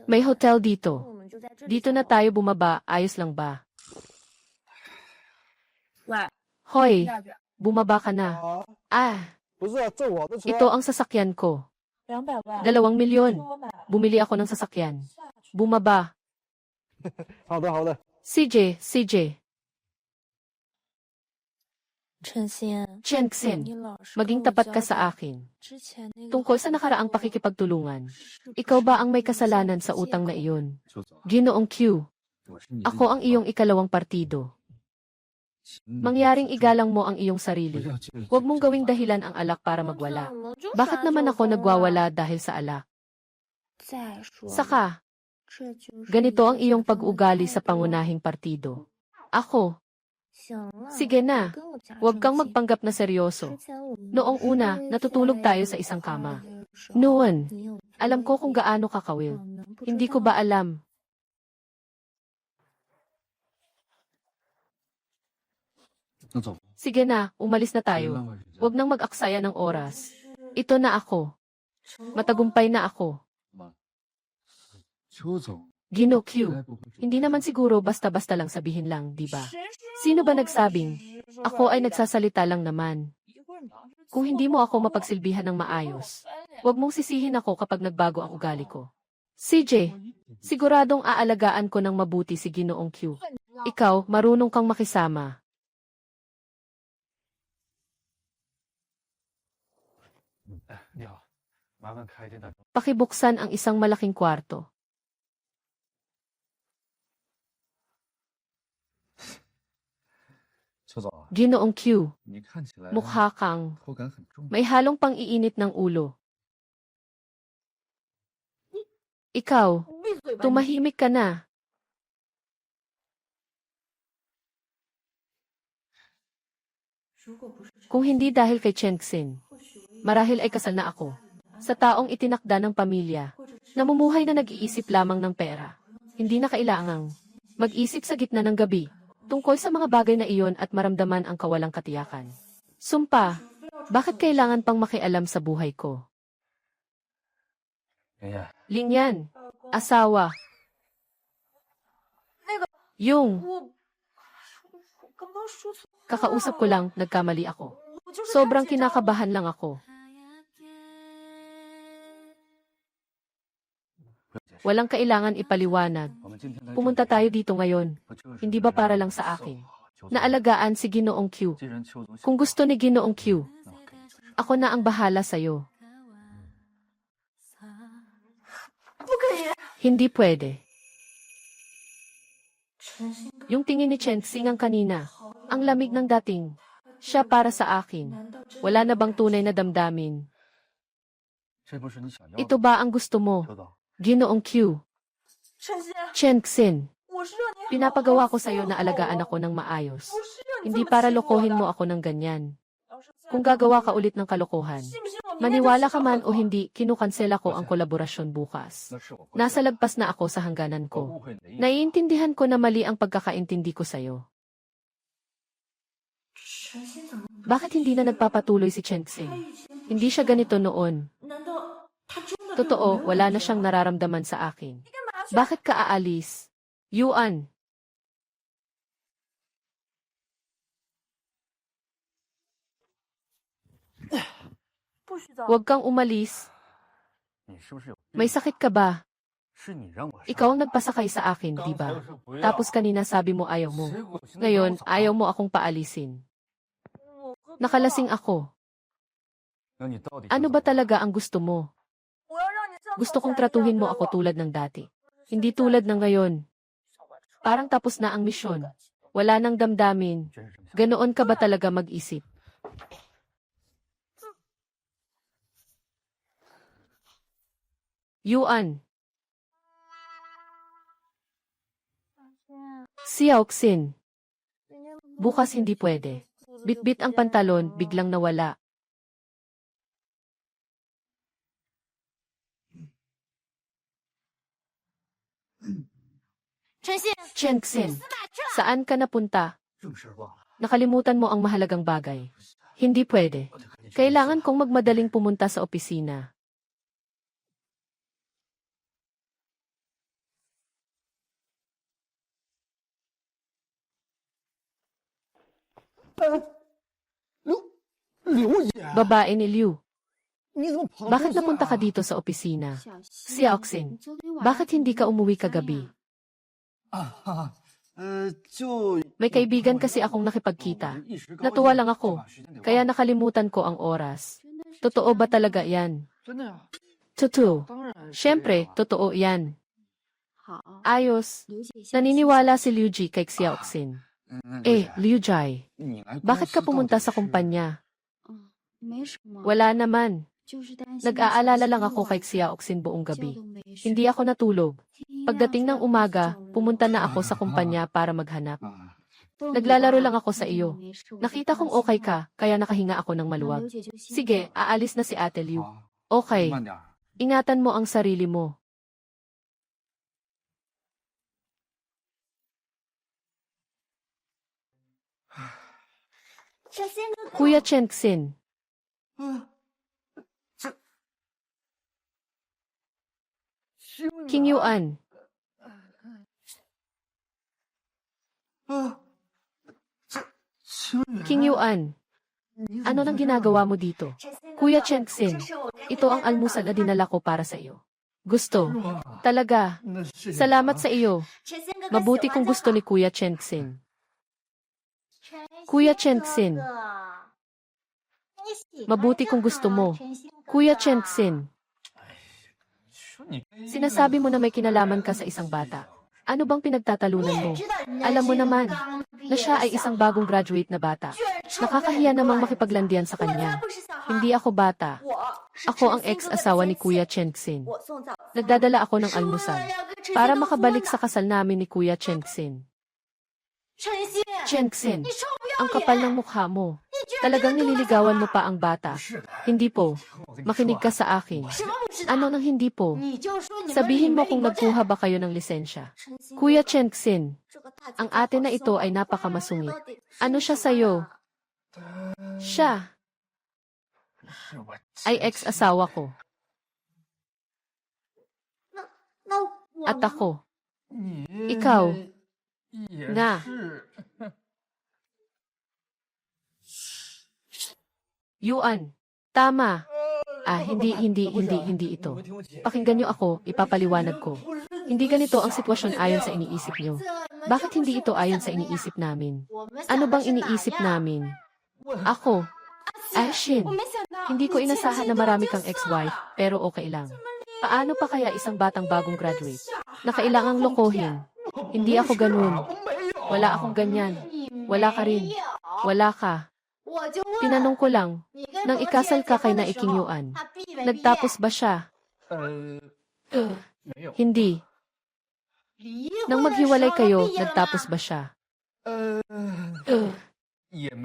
[SPEAKER 1] May hotel dito. Dito na tayo bumaba, ayos lang ba? Hoy, bumaba ka na. Ah, ito ang sasakyan ko. 2 milyon. Bumili ako ng sasakyan. Bumaba. CJ. Chen Xin, maging tapat ka sa akin. Tungkol sa nakaraang pakikipagtulungan, ikaw ba ang may kasalanan sa utang na iyon? Ginoong Q, ako ang iyong ikalawang partido. Mangyaring igalang mo ang iyong sarili. Huwag mong gawing dahilan ang alak para magwala. Bakit naman ako nagwawala dahil sa alak? Saka, ganito ang iyong pag-ugali sa pangunahing partido. Ako. Sige na, huwag kang magpanggap na seryoso. Noong una, natutulog tayo sa isang kama. Noon, alam ko kung gaano kakawil. Hindi ko ba alam? Sige na, umalis na tayo. Huwag nang mag-aksaya ng oras. Ito na ako. Matagumpay na ako. Gino Q, hindi naman siguro basta-basta lang sabihin lang, di ba? Sino ba nagsabing, ako ay nagsasalita lang naman? Kung hindi mo ako mapagsilbihan ng maayos, huwag mong sisihin ako kapag nagbago ang ugali ko. CJ, siguradong aalagaan ko ng mabuti si Ginoong Q. Ikaw, marunong kang makisama. Pakibuksan ang isang malaking kwarto. Ginoong Q, mukha kang may halong pang-iinit ng ulo. Ikaw, tumahimik ka na. Kung hindi dahil kay Chengxin, marahil ay kasal na ako. Sa taong itinakda ng pamilya, namumuhay na nag-iisip lamang ng pera. Hindi na kailangang mag-isip sa gitna ng gabi tungkol sa mga bagay na iyon at maramdaman ang kawalang katiyakan. Sumpa, bakit kailangan pang makialam sa buhay ko? Lingyan, asawa. Yung, kakausap ko lang, nagkamali ako. Sobrang kinakabahan lang ako. Walang kailangan ipaliwanag. Pumunta tayo dito ngayon. Hindi ba para lang sa akin? Naalagaan si Ginoong Q. Kung gusto ni Ginoong Q, ako na ang bahala sa'yo. Hindi pwede. Yung tingin ni Chengxin ang kanina, ang lamig ng dating. Siya para sa akin. Wala na bang tunay na damdamin? Ito ba ang gusto mo? Ginoong Q. Chengxin, pinapagawa ko sa'yo na alagaan ako ng maayos. Hindi para lokohin mo ako ng ganyan. Kung gagawa ka ulit ng kalokohan, maniwala ka man o hindi, kinukansela ko ang kolaborasyon bukas. Nasa lagpas na ako sa hangganan ko. Naiintindihan ko na mali ang pagkakaintindi ko sa'yo. Bakit hindi na nagpapatuloy si Chengxin? Hindi siya ganito noon. Totoo, wala na siyang nararamdaman sa akin. Bakit ka aalis? Yuan. Huwag kang umalis. May sakit ka ba? Ikaw ang nagpasakay sa akin, di ba? Tapos kanina sabi mo ayaw mo. Ngayon, ayaw mo akong paalisin. Nakalasing ako. Ano ba talaga ang gusto mo? Gusto kong tratuhin mo ako tulad ng dati. Hindi tulad ng ngayon. Parang tapos na ang misyon. Wala nang damdamin. Ganoon ka ba talaga mag-isip? Yuan. Xiaoxin. Bukas hindi pwede. Bitbit ang pantalon, biglang nawala. Chengxin, saan ka napunta? Nakalimutan mo ang mahalagang bagay. Hindi pwede. Kailangan kong magmadaling pumunta sa opisina. Babae ni Liu. Bakit napunta ka dito sa opisina? Xiaoxin, bakit hindi ka umuwi kagabi? May kaibigan kasi akong nakipagkita. Natuwa lang ako, kaya nakalimutan ko ang oras. Totoo ba talaga yan? Totoo. Siyempre, totoo yan. Ayos. Naniniwala si Liu Ji kay Xiaoxin. Liu Jai, bakit ka pumunta sa kumpanya? Wala naman. Nag-aalala lang ako kay Xiaoxin buong gabi. Hindi ako natulog. Pagdating ng umaga, pumunta na ako sa kumpanya para maghanap. Naglalaro lang ako sa iyo. Nakita kong okay ka, kaya nakahinga ako ng maluwag. Sige, aalis na si Ate Liu. Okay. Ingatan mo ang sarili mo. Kuya Chengxin. King Yuan. King Yuan. Ano nang ginagawa mo dito? Kuya Chengxin, ito ang almusal na dinala ko para sa iyo. Gusto. Talaga. Salamat sa iyo. Mabuti kung gusto ni Kuya Chengxin. Kuya Chengxin. Mabuti kung gusto mo. Kuya Chengxin. Sinasabi mo na may kinalaman ka sa isang bata. Ano bang pinagtatalunan mo? Alam mo naman na siya ay isang bagong graduate na bata. Nakakahiya namang makipaglandian sa kanya. Hindi ako bata. Ako ang ex-asawa ni Kuya Chengxin. Nagdadala ako ng almusal para makabalik sa kasal namin ni Kuya Chengxin. Chengxin, ang kapal ng mukha mo. Talagang nililigawan mo pa ang bata. Hindi po. Makinig ka sa akin. Ano nang hindi po? Sabihin mo kung nagkuha ba kayo ng lisensya. Kuya Chengxin, ang ate na ito ay napakamasungit. Ano siya sa'yo? Siya ay ex-asawa ko. At ako. Ikaw. Nga. Yuan. Tama. Hindi ito. Pakinggan niyo ako, ipapaliwanag ko. Hindi ganito ang sitwasyon ayon sa iniisip niyo. Bakit hindi ito ayon sa iniisip namin? Ano bang iniisip namin? Ako. Ashin. Hindi ko inasahan na marami kang ex-wife, pero okay lang. Paano pa kaya isang batang bagong graduate na kailangang lokohin? Hindi ako ganun. Wala akong ganyan. Wala ka rin. Wala ka. Tinanong ko lang, nang ikasal ka kay Naiking Yuan, nagtapos ba siya? Hindi. Nang maghiwalay kayo, nagtapos ba siya?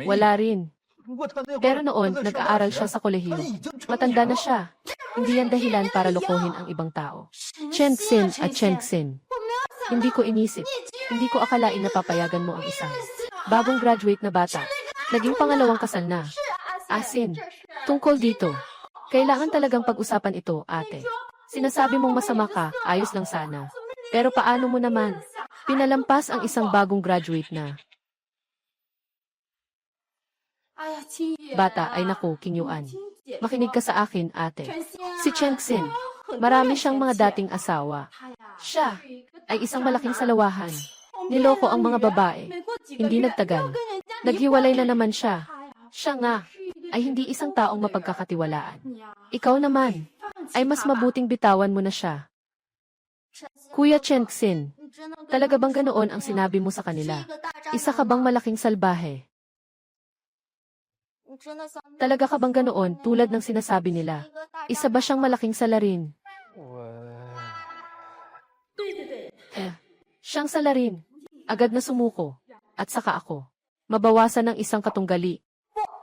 [SPEAKER 1] Wala rin. Pero noon, nag-aaral siya sa kolehiyo. Matanda na siya. Hindi yan dahilan para lokohin ang ibang tao. Chengxin at Chengxin. Hindi ko inisip. Hindi ko akalain na papayagan mo ang isang bagong graduate na bata. Naging pangalawang kasal na. Asin. Tungkol dito. Kailangan talagang pag-usapan ito, ate. Sinasabi mong masama ka, ayos lang sana. Pero paano mo naman? Pinalampas ang isang bagong graduate na bata ay naku, King Yuan. Makinig ka sa akin, ate. Si Chengxin, marami siyang mga dating asawa. Siya ay isang malaking salawahan. Niloko ang mga babae. Hindi nagtagal. Naghiwalay na naman siya. Siya nga ay hindi isang taong mapagkakatiwalaan. Ikaw naman ay mas mabuting bitawan mo na siya. Kuya Chengxin, talaga bang ganoon ang sinabi mo sa kanila? Isa ka bang malaking salbahe? Talaga ka bang ganoon tulad ng sinasabi nila? Isa ba siyang malaking salarin? Siyang salarin. Agad na sumuko. At saka ako. Mabawasan ng isang katunggali.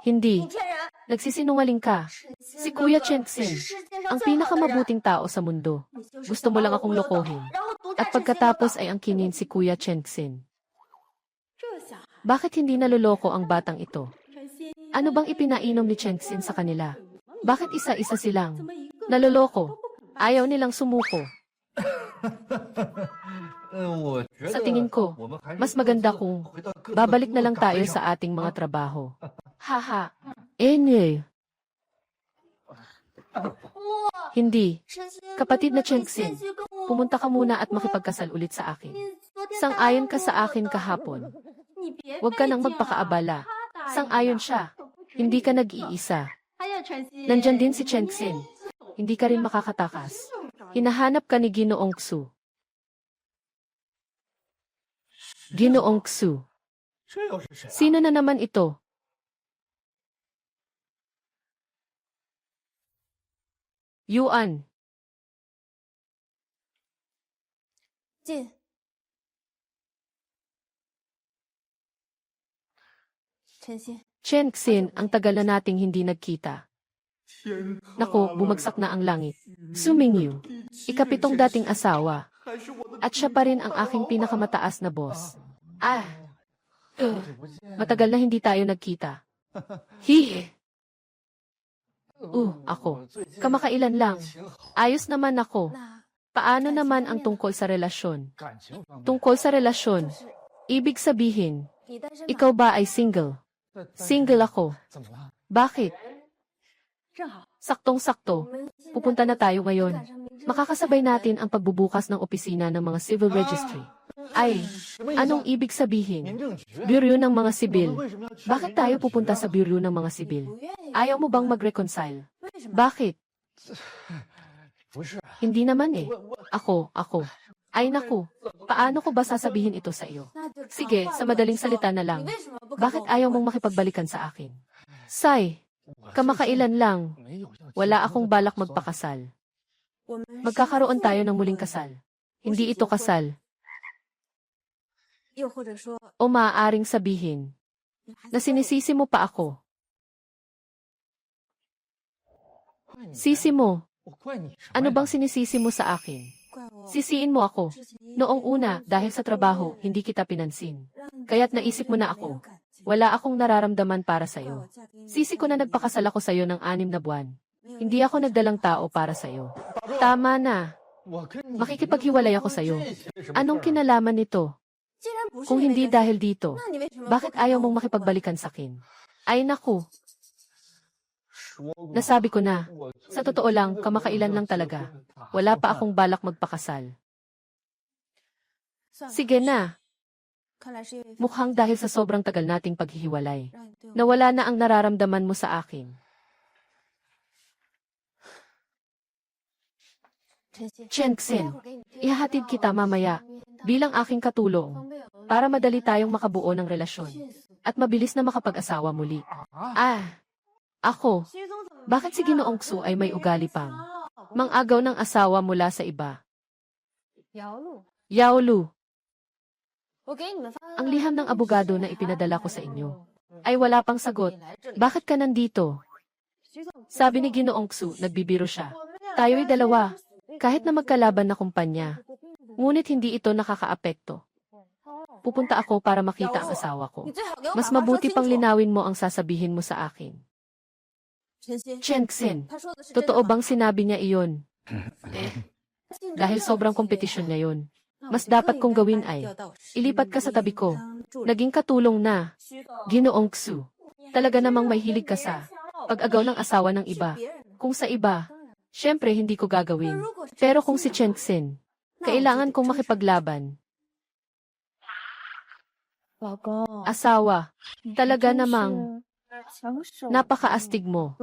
[SPEAKER 1] Hindi. Nagsisinungaling ka. Si Kuya Chengxin, ang pinakamabuting tao sa mundo. Gusto mo lang akong lokohin. At pagkatapos ay angkinin si Kuya Chengxin. Bakit hindi naloloko ang batang ito? Ano bang ipinainom ni Chengxin sa kanila? Bakit isa-isa silang naloloko? Ayaw nilang sumuko. Sa tingin ko, mas maganda kung babalik na lang tayo sa ating mga trabaho. Haha. Hindi. Kapatid na Chengxin, pumunta ka muna at makipagkasal ulit sa akin. Sang-ayon ka sa akin kahapon. Huwag ka nang magpakaabala. Sang-ayon siya. Hindi ka nag-iisa. Nandyan din si Chengxin. Hindi ka rin makakatakas. Hinahanap ka ni Ginoong Xu. Ginoong Xu. Sino na naman ito? Yuan. Chengxin, ang tagal na nating hindi nagkita. Naku, bumagsak na ang langit. Sumingyu, ikapitong dating asawa. At siya pa rin ang aking pinakamataas na boss. Matagal na hindi tayo nagkita. Hihi. Ako. Kamakailan lang. Ayos naman ako. Paano naman ang tungkol sa relasyon? Tungkol sa relasyon, ibig sabihin, ikaw ba ay single? Single ako. Bakit? Saktong-sakto. Pupunta na tayo ngayon. Makakasabay natin ang pagbubukas ng opisina ng mga civil registry. Ay, anong ibig sabihin? Bureau ng mga sibil. Bakit tayo pupunta sa bureau ng mga sibil? Ayaw mo bang mag-reconcile? Bakit? Hindi naman eh. Ako. Ay naku, paano ko ba sasabihin ito sa iyo? Sige, sa madaling salita na lang. Bakit ayaw mong makipagbalikan sa akin? Sai, kamakailan lang. Wala akong balak magpakasal. Magkakaroon tayo ng muling kasal. Hindi ito kasal. O maaaring sabihin na sinisisi mo pa ako. Sisi mo. Ano bang sinisisi mo sa akin? Sisiin mo ako. Noong una, dahil sa trabaho, hindi kita pinansin. Kaya't naisip mo na ako. Wala akong nararamdaman para sa'yo. Sisi ko na nagpakasal ako sa'yo ng 6 na buwan. Hindi ako nagdalang tao para sa'yo. Tama na. Makikipaghiwalay ako sa'yo. Anong kinalaman nito? Kung hindi dahil dito, bakit ayaw mong makipagbalikan sa'kin? Ay naku. Nasabi ko na. Sa totoo lang, kamakailan lang talaga. Wala pa akong balak magpakasal. Sige na. Mukhang dahil sa sobrang tagal nating paghihiwalay, nawala na ang nararamdaman mo sa akin. Chenxin, ihahatid kita mamaya bilang aking katulong para madali tayong makabuo ng relasyon at mabilis na makapag-asawa muli. Ako. Bakit si Ginoong Xu ay may ugali pang mang-agaw ng asawa mula sa iba? Yaolu. Ang liham ng abogado na ipinadala ko sa inyo ay wala pang sagot. Bakit ka nandito? Sabi ni Ginoong Xu, nagbibiro siya. Tayo'y dalawa, kahit na magkalaban na kumpanya. Ngunit hindi ito nakakaapekto. Pupunta ako para makita ang asawa ko. Mas mabuti pang linawin mo ang sasabihin mo sa akin. Chenxin, totoo bang sinabi niya iyon? Dahil sobrang kompetisyon niya yun. Mas dapat kong gawin ay, ilipat ka sa tabi ko. Naging katulong na. Ginoong Xu, talaga namang may hilig ka sa pag-agaw ng asawa ng iba. Kung sa iba, syempre hindi ko gagawin. Pero kung si Chenxin, kailangan kong makipaglaban. Asawa, talaga namang napakaastig mo.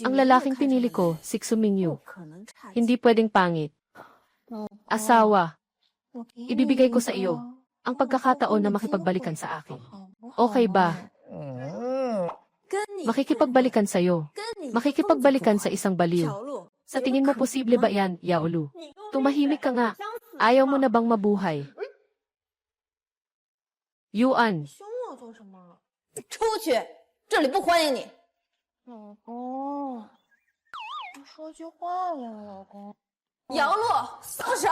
[SPEAKER 1] Ang lalaking pinili ko, si Xu Mingyu. Hindi pwedeng pangit. Asawa, ibibigay ko sa iyo ang pagkakataon na makipagbalikan sa akin. Okay ba? Makikipagbalikan sa'yo. Makikipagbalikan sa isang baliw. Sa tingin mo posible ba yan, Yaolu? Tumahimik ka nga. Ayaw mo na bang mabuhay? Yuan.
[SPEAKER 2] 出去，这里不欢迎你。
[SPEAKER 3] 老公，你说句话呀，老公。
[SPEAKER 2] 姚璐，松手！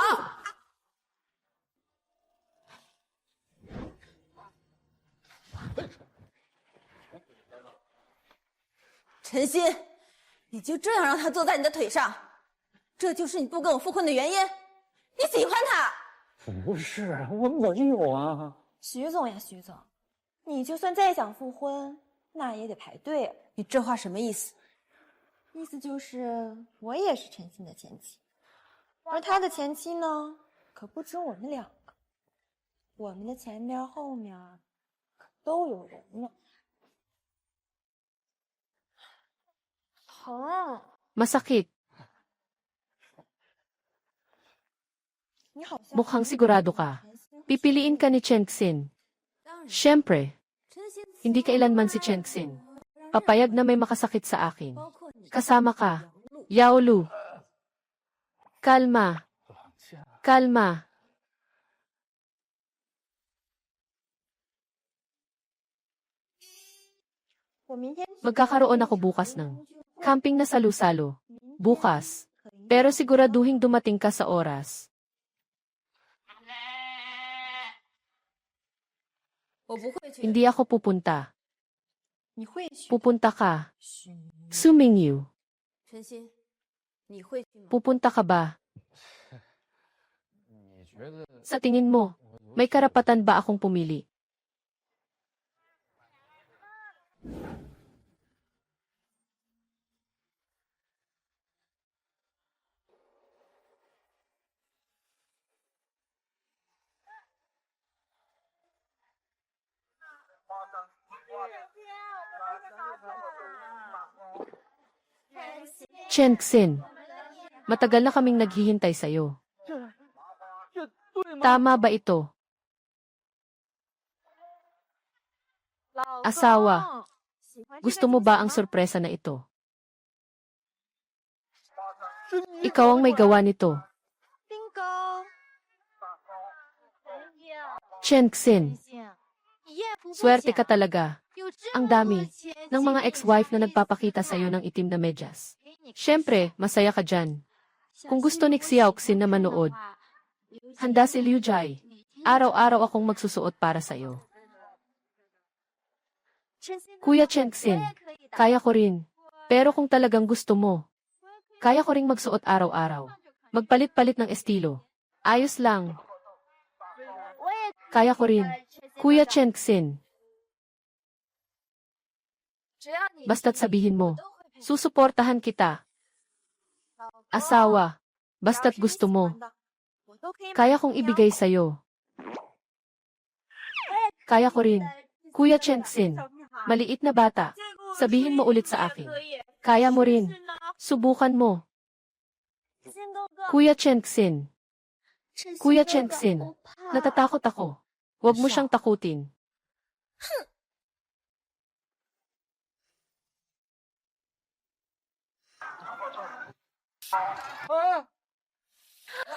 [SPEAKER 2] 陈鑫，你就这样让他坐在你的腿上，这就是你不跟我复婚的原因？你喜欢他？
[SPEAKER 4] 不是，我没有啊。
[SPEAKER 3] 徐总呀，徐总。 你就算再想复婚，那也得排队。
[SPEAKER 2] 你这话什么意思？
[SPEAKER 3] 意思就是我也是陈鑫的前妻，而他的前妻呢，可不止我们2个，我们的前面后面可都有人呢。疼。
[SPEAKER 1] Masakit.
[SPEAKER 3] 你好像
[SPEAKER 1] Mukhang sigurado ka. Pipiliin ka ni Chenxin. Siyempre, hindi kailanman si Chenxin papayag na may makasakit sa akin. Kasama ka, Yaolu. Kalma. Kalma. Magkakaroon ako bukas ng camping na salu-salo. Bukas. Pero siguraduhing dumating ka sa oras. Hindi ako pupunta. Pupunta ka. Xu Mingyu. Pupunta ka ba? Sa tingin mo, may karapatan ba akong pumili? Chenxin, Matagal na kaming naghihintay sa'yo. Tama ba ito? Asawa, gusto mo ba ang sorpresa na ito? Ikaw ang may gawa nito.
[SPEAKER 3] Bingo!
[SPEAKER 1] Chen Xin, swerte ka talaga. Ang dami ng mga ex-wife na nagpapakita sa'yo ng itim na medyas. Siyempre, masaya ka dyan. Kung gusto ni Xiaoxin na manood, handa si Liu Jai. Araw-araw akong magsusuot para sa'yo. Kuya Chen Xin, kaya ko rin. Pero kung talagang gusto mo, kaya ko ring magsuot araw-araw. Magpalit-palit ng estilo. Ayos lang. Kaya ko rin. Kuya Chen Xin. Basta't sabihin mo, susuportahan kita. Asawa, basta't gusto mo. Kaya kong ibigay sa'yo. Kaya ko rin. Kuya Chen Xin, maliit na bata. Sabihin mo ulit sa akin. Kaya mo rin. Subukan mo. Kuya Chen Xin. Kuya Chen Xin, natatakot ako. Huwag mo siyang takutin.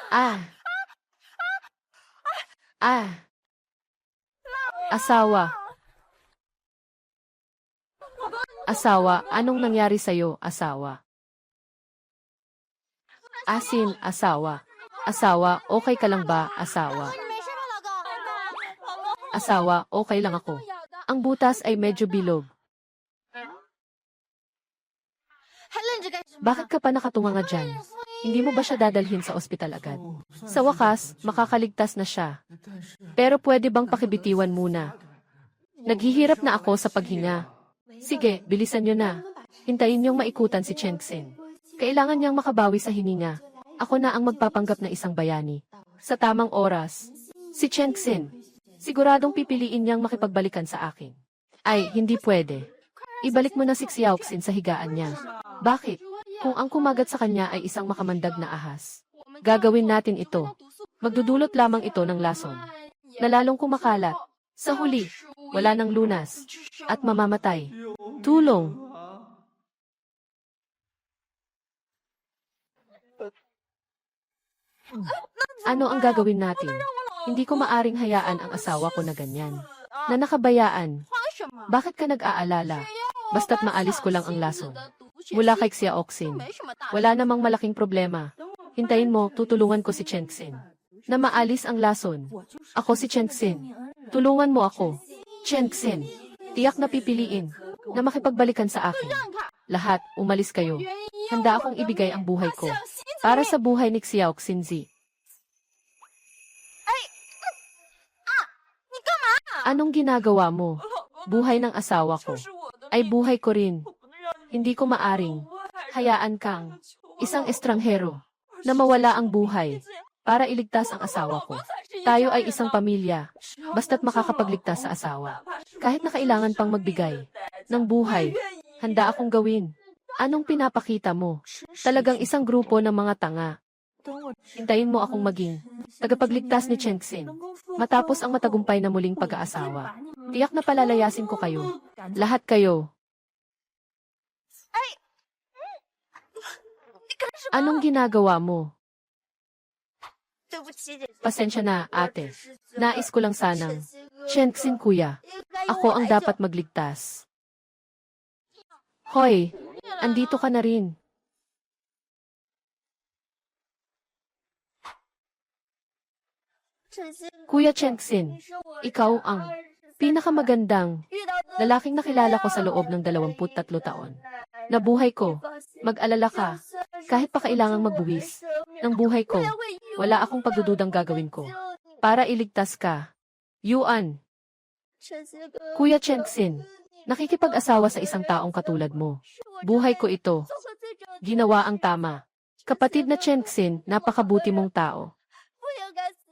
[SPEAKER 1] Ah. Ah. Asawa. Asawa, anong nangyari sa'yo, asawa? Asin, asawa. Asawa, okay ka lang ba, asawa? Asawa, okay lang ako. Ang butas ay medyo bilog. Bakit ka pa nakatunganga dyan? Hindi mo ba siya dadalhin sa ospital agad? Sa wakas, makakaligtas na siya. Pero pwede bang pakibitiwan muna? Naghihirap na ako sa paghinga. Sige, bilisan nyo na. Hintayin niyong maikutan si Chen Xin. Kailangan niyang makabawi sa hininga. Ako na ang magpapanggap na isang bayani. Sa tamang oras. Si Chen Xin. Siguradong pipiliin niyang makipagbalikan sa akin. Ay, hindi pwede. Ibalik mo na si Xiaoxin sa higaan niya. Bakit? Kung ang kumagat sa kanya ay isang makamandag na ahas. Gagawin natin ito. Magdudulot lamang ito ng lason. Nalalong kumakalat. Sa huli, wala nang lunas. At mamamatay. Tulong! Ano ang gagawin natin? Hindi ko maaring hayaan ang asawa ko na ganyan. Na nakabayaan. Bakit ka nag-aalala? Basta't maalis ko lang ang lason. Mula kay Xiaoxin. Wala namang malaking problema. Hintayin mo, tutulungan ko si Chen Xin. Na maalis ang lason. Ako si Chen Xin. Tulungan mo ako. Chen Xin. Tiyak na pipiliin. Na makipagbalikan sa akin. Lahat, umalis kayo. Handa akong ibigay ang buhay ko. Para sa buhay ni Xiaoxin Zi. Anong ginagawa mo? Buhay ng asawa ko. Ay buhay ko rin. Hindi ko maaring. Hayaan kang isang estranghero na mawala ang buhay para iligtas ang asawa ko. Tayo ay isang pamilya. Basta't makakapagligtas sa asawa. Kahit na kailangan pang magbigay ng buhay, handa akong gawin. Anong pinapakita mo? Talagang isang grupo ng mga tanga. Hintayin mo akong maging tagapagligtas ni Chen Xin. Matapos ang matagumpay na muling pag-aasawa. Tiyak na palalayasin ko kayo. Lahat kayo. Anong ginagawa mo? Pasensya na, ate. Nais ko lang sanang. Chen Xin kuya. Ako ang dapat magligtas. Hoy, andito ka na rin. Kuya Chen Xin, ikaw ang pinakamagandang lalaking nakilala ko sa loob ng 23 taon. Nabuhay ko, mag-alala ka, kahit pa kailangang magbuwis ng buhay ko, wala akong pagdududang gagawin ko. Para iligtas ka. Yuan. Kuya Chen Xin, nakikipag-asawa sa isang taong katulad mo. Buhay ko ito. Ginawa ang tama. Kapatid na Chen Xin, napakabuti mong tao.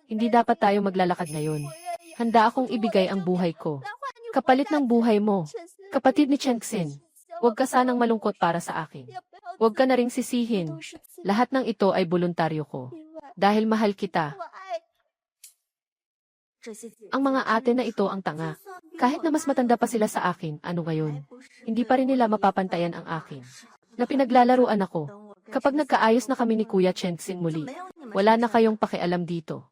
[SPEAKER 1] Hindi dapat tayo maglalakad ngayon. Handa akong ibigay ang buhay ko. Kapalit ng buhay mo. Kapatid ni Chen Xin, huwag ka sanang malungkot para sa akin. Huwag ka na ring sisihin. Lahat ng ito ay voluntaryo ko. Dahil mahal kita. Ang mga ate na ito ang tanga. Kahit na mas matanda pa sila sa akin, ano ngayon? Hindi pa rin nila mapapantayan ang akin. Na pinaglalaruan ako. Kapag nagkaayos na kami ni Kuya Chenxin muli, wala na kayong pakialam dito.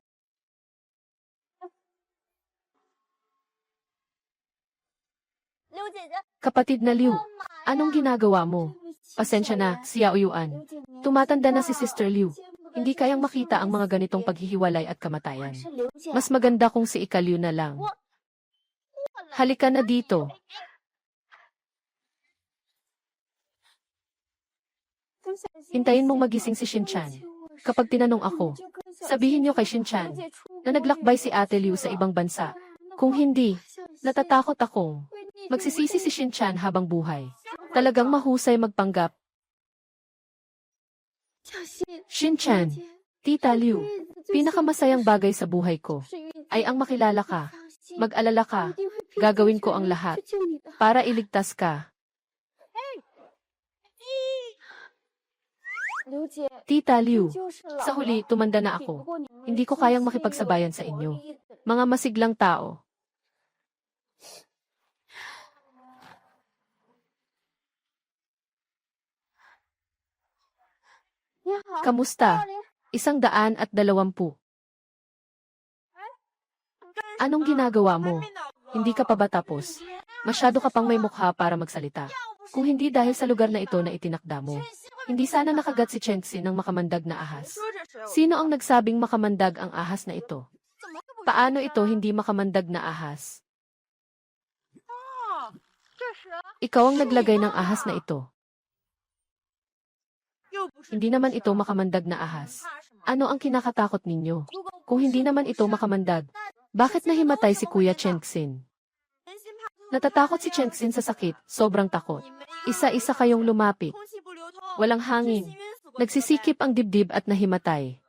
[SPEAKER 1] Kapatid na Liu, anong ginagawa mo? Pasensya na, si Yao Yuan. Tumatanda na si Sister Liu. Hindi kayang makita ang mga ganitong paghihiwalay at kamatayan. Mas maganda kung si Ika Liu na lang. Halika na dito. Hintayin mong magising si Shinchan. Kapag tinanong ako, sabihin niyo kay Shinchan na naglakbay si Ate Liu sa ibang bansa. Kung hindi, natatakot akong magsisisi si Shinchan habang buhay. Talagang mahusay magpanggap. Shinchan, Tita Liu, pinakamasayang bagay sa buhay ko ay ang makilala ka. Mag-alala ka, gagawin ko ang lahat para iligtas ka. Tita Liu, sa huli tumanda na ako. Hindi ko kayang makipagsabayan sa inyo. Mga masiglang tao. Kamusta? 120. Anong ginagawa mo? Hindi ka pa ba tapos? Masyado ka pang may mukha para magsalita. Kung hindi dahil sa lugar na ito na itinakda mo, hindi sana nakagat si Chenxin ng makamandag na ahas. Sino ang nagsabing makamandag ang ahas na ito? Paano ito hindi makamandag na ahas? Ikaw ang naglagay ng ahas na ito. Hindi naman ito makamandag na ahas. Ano ang kinakatakot ninyo? Kung hindi naman ito makamandag, bakit nahimatay si Kuya Chenxin? Natatakot si Chenxin sa sakit, sobrang takot. Isa-isa kayong lumapit. Walang hangin. Nagsisikip ang dibdib at nahimatay.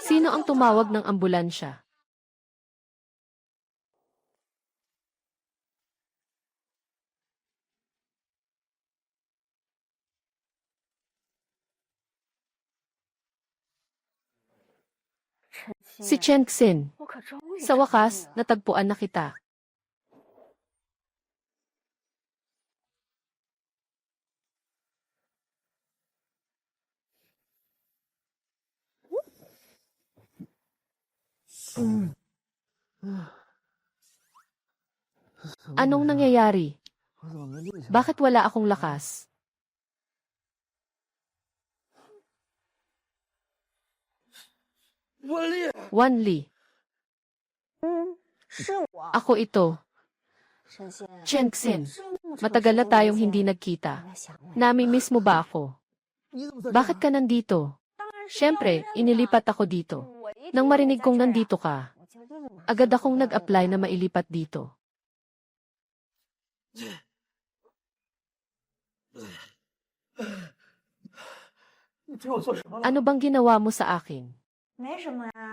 [SPEAKER 1] Sino ang tumawag ng ambulansya? Si Chenxin. Sa wakas, natagpuan na kita. Anong nangyayari? Bakit wala akong lakas? Wan Li. Ako ito. Chenxin. Matagal na tayong hindi nagkita. Nami-miss mo ba ako? Bakit ka nandito? Siyempre, inilipat ako dito. Nang marinig kong nandito ka, agad akong nag-apply na mailipat dito. Ano bang ginawa mo sa akin?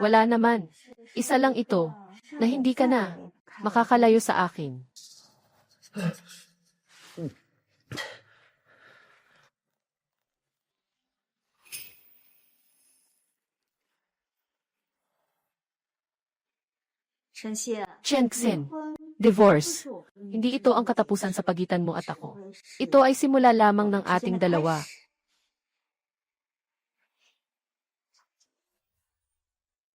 [SPEAKER 1] Wala naman. Isa lang ito, na hindi ka na makakalayo sa akin. Chenxin, divorce. Hindi ito ang katapusan sa pagitan mo at ako. Ito ay simula lamang ng ating dalawa.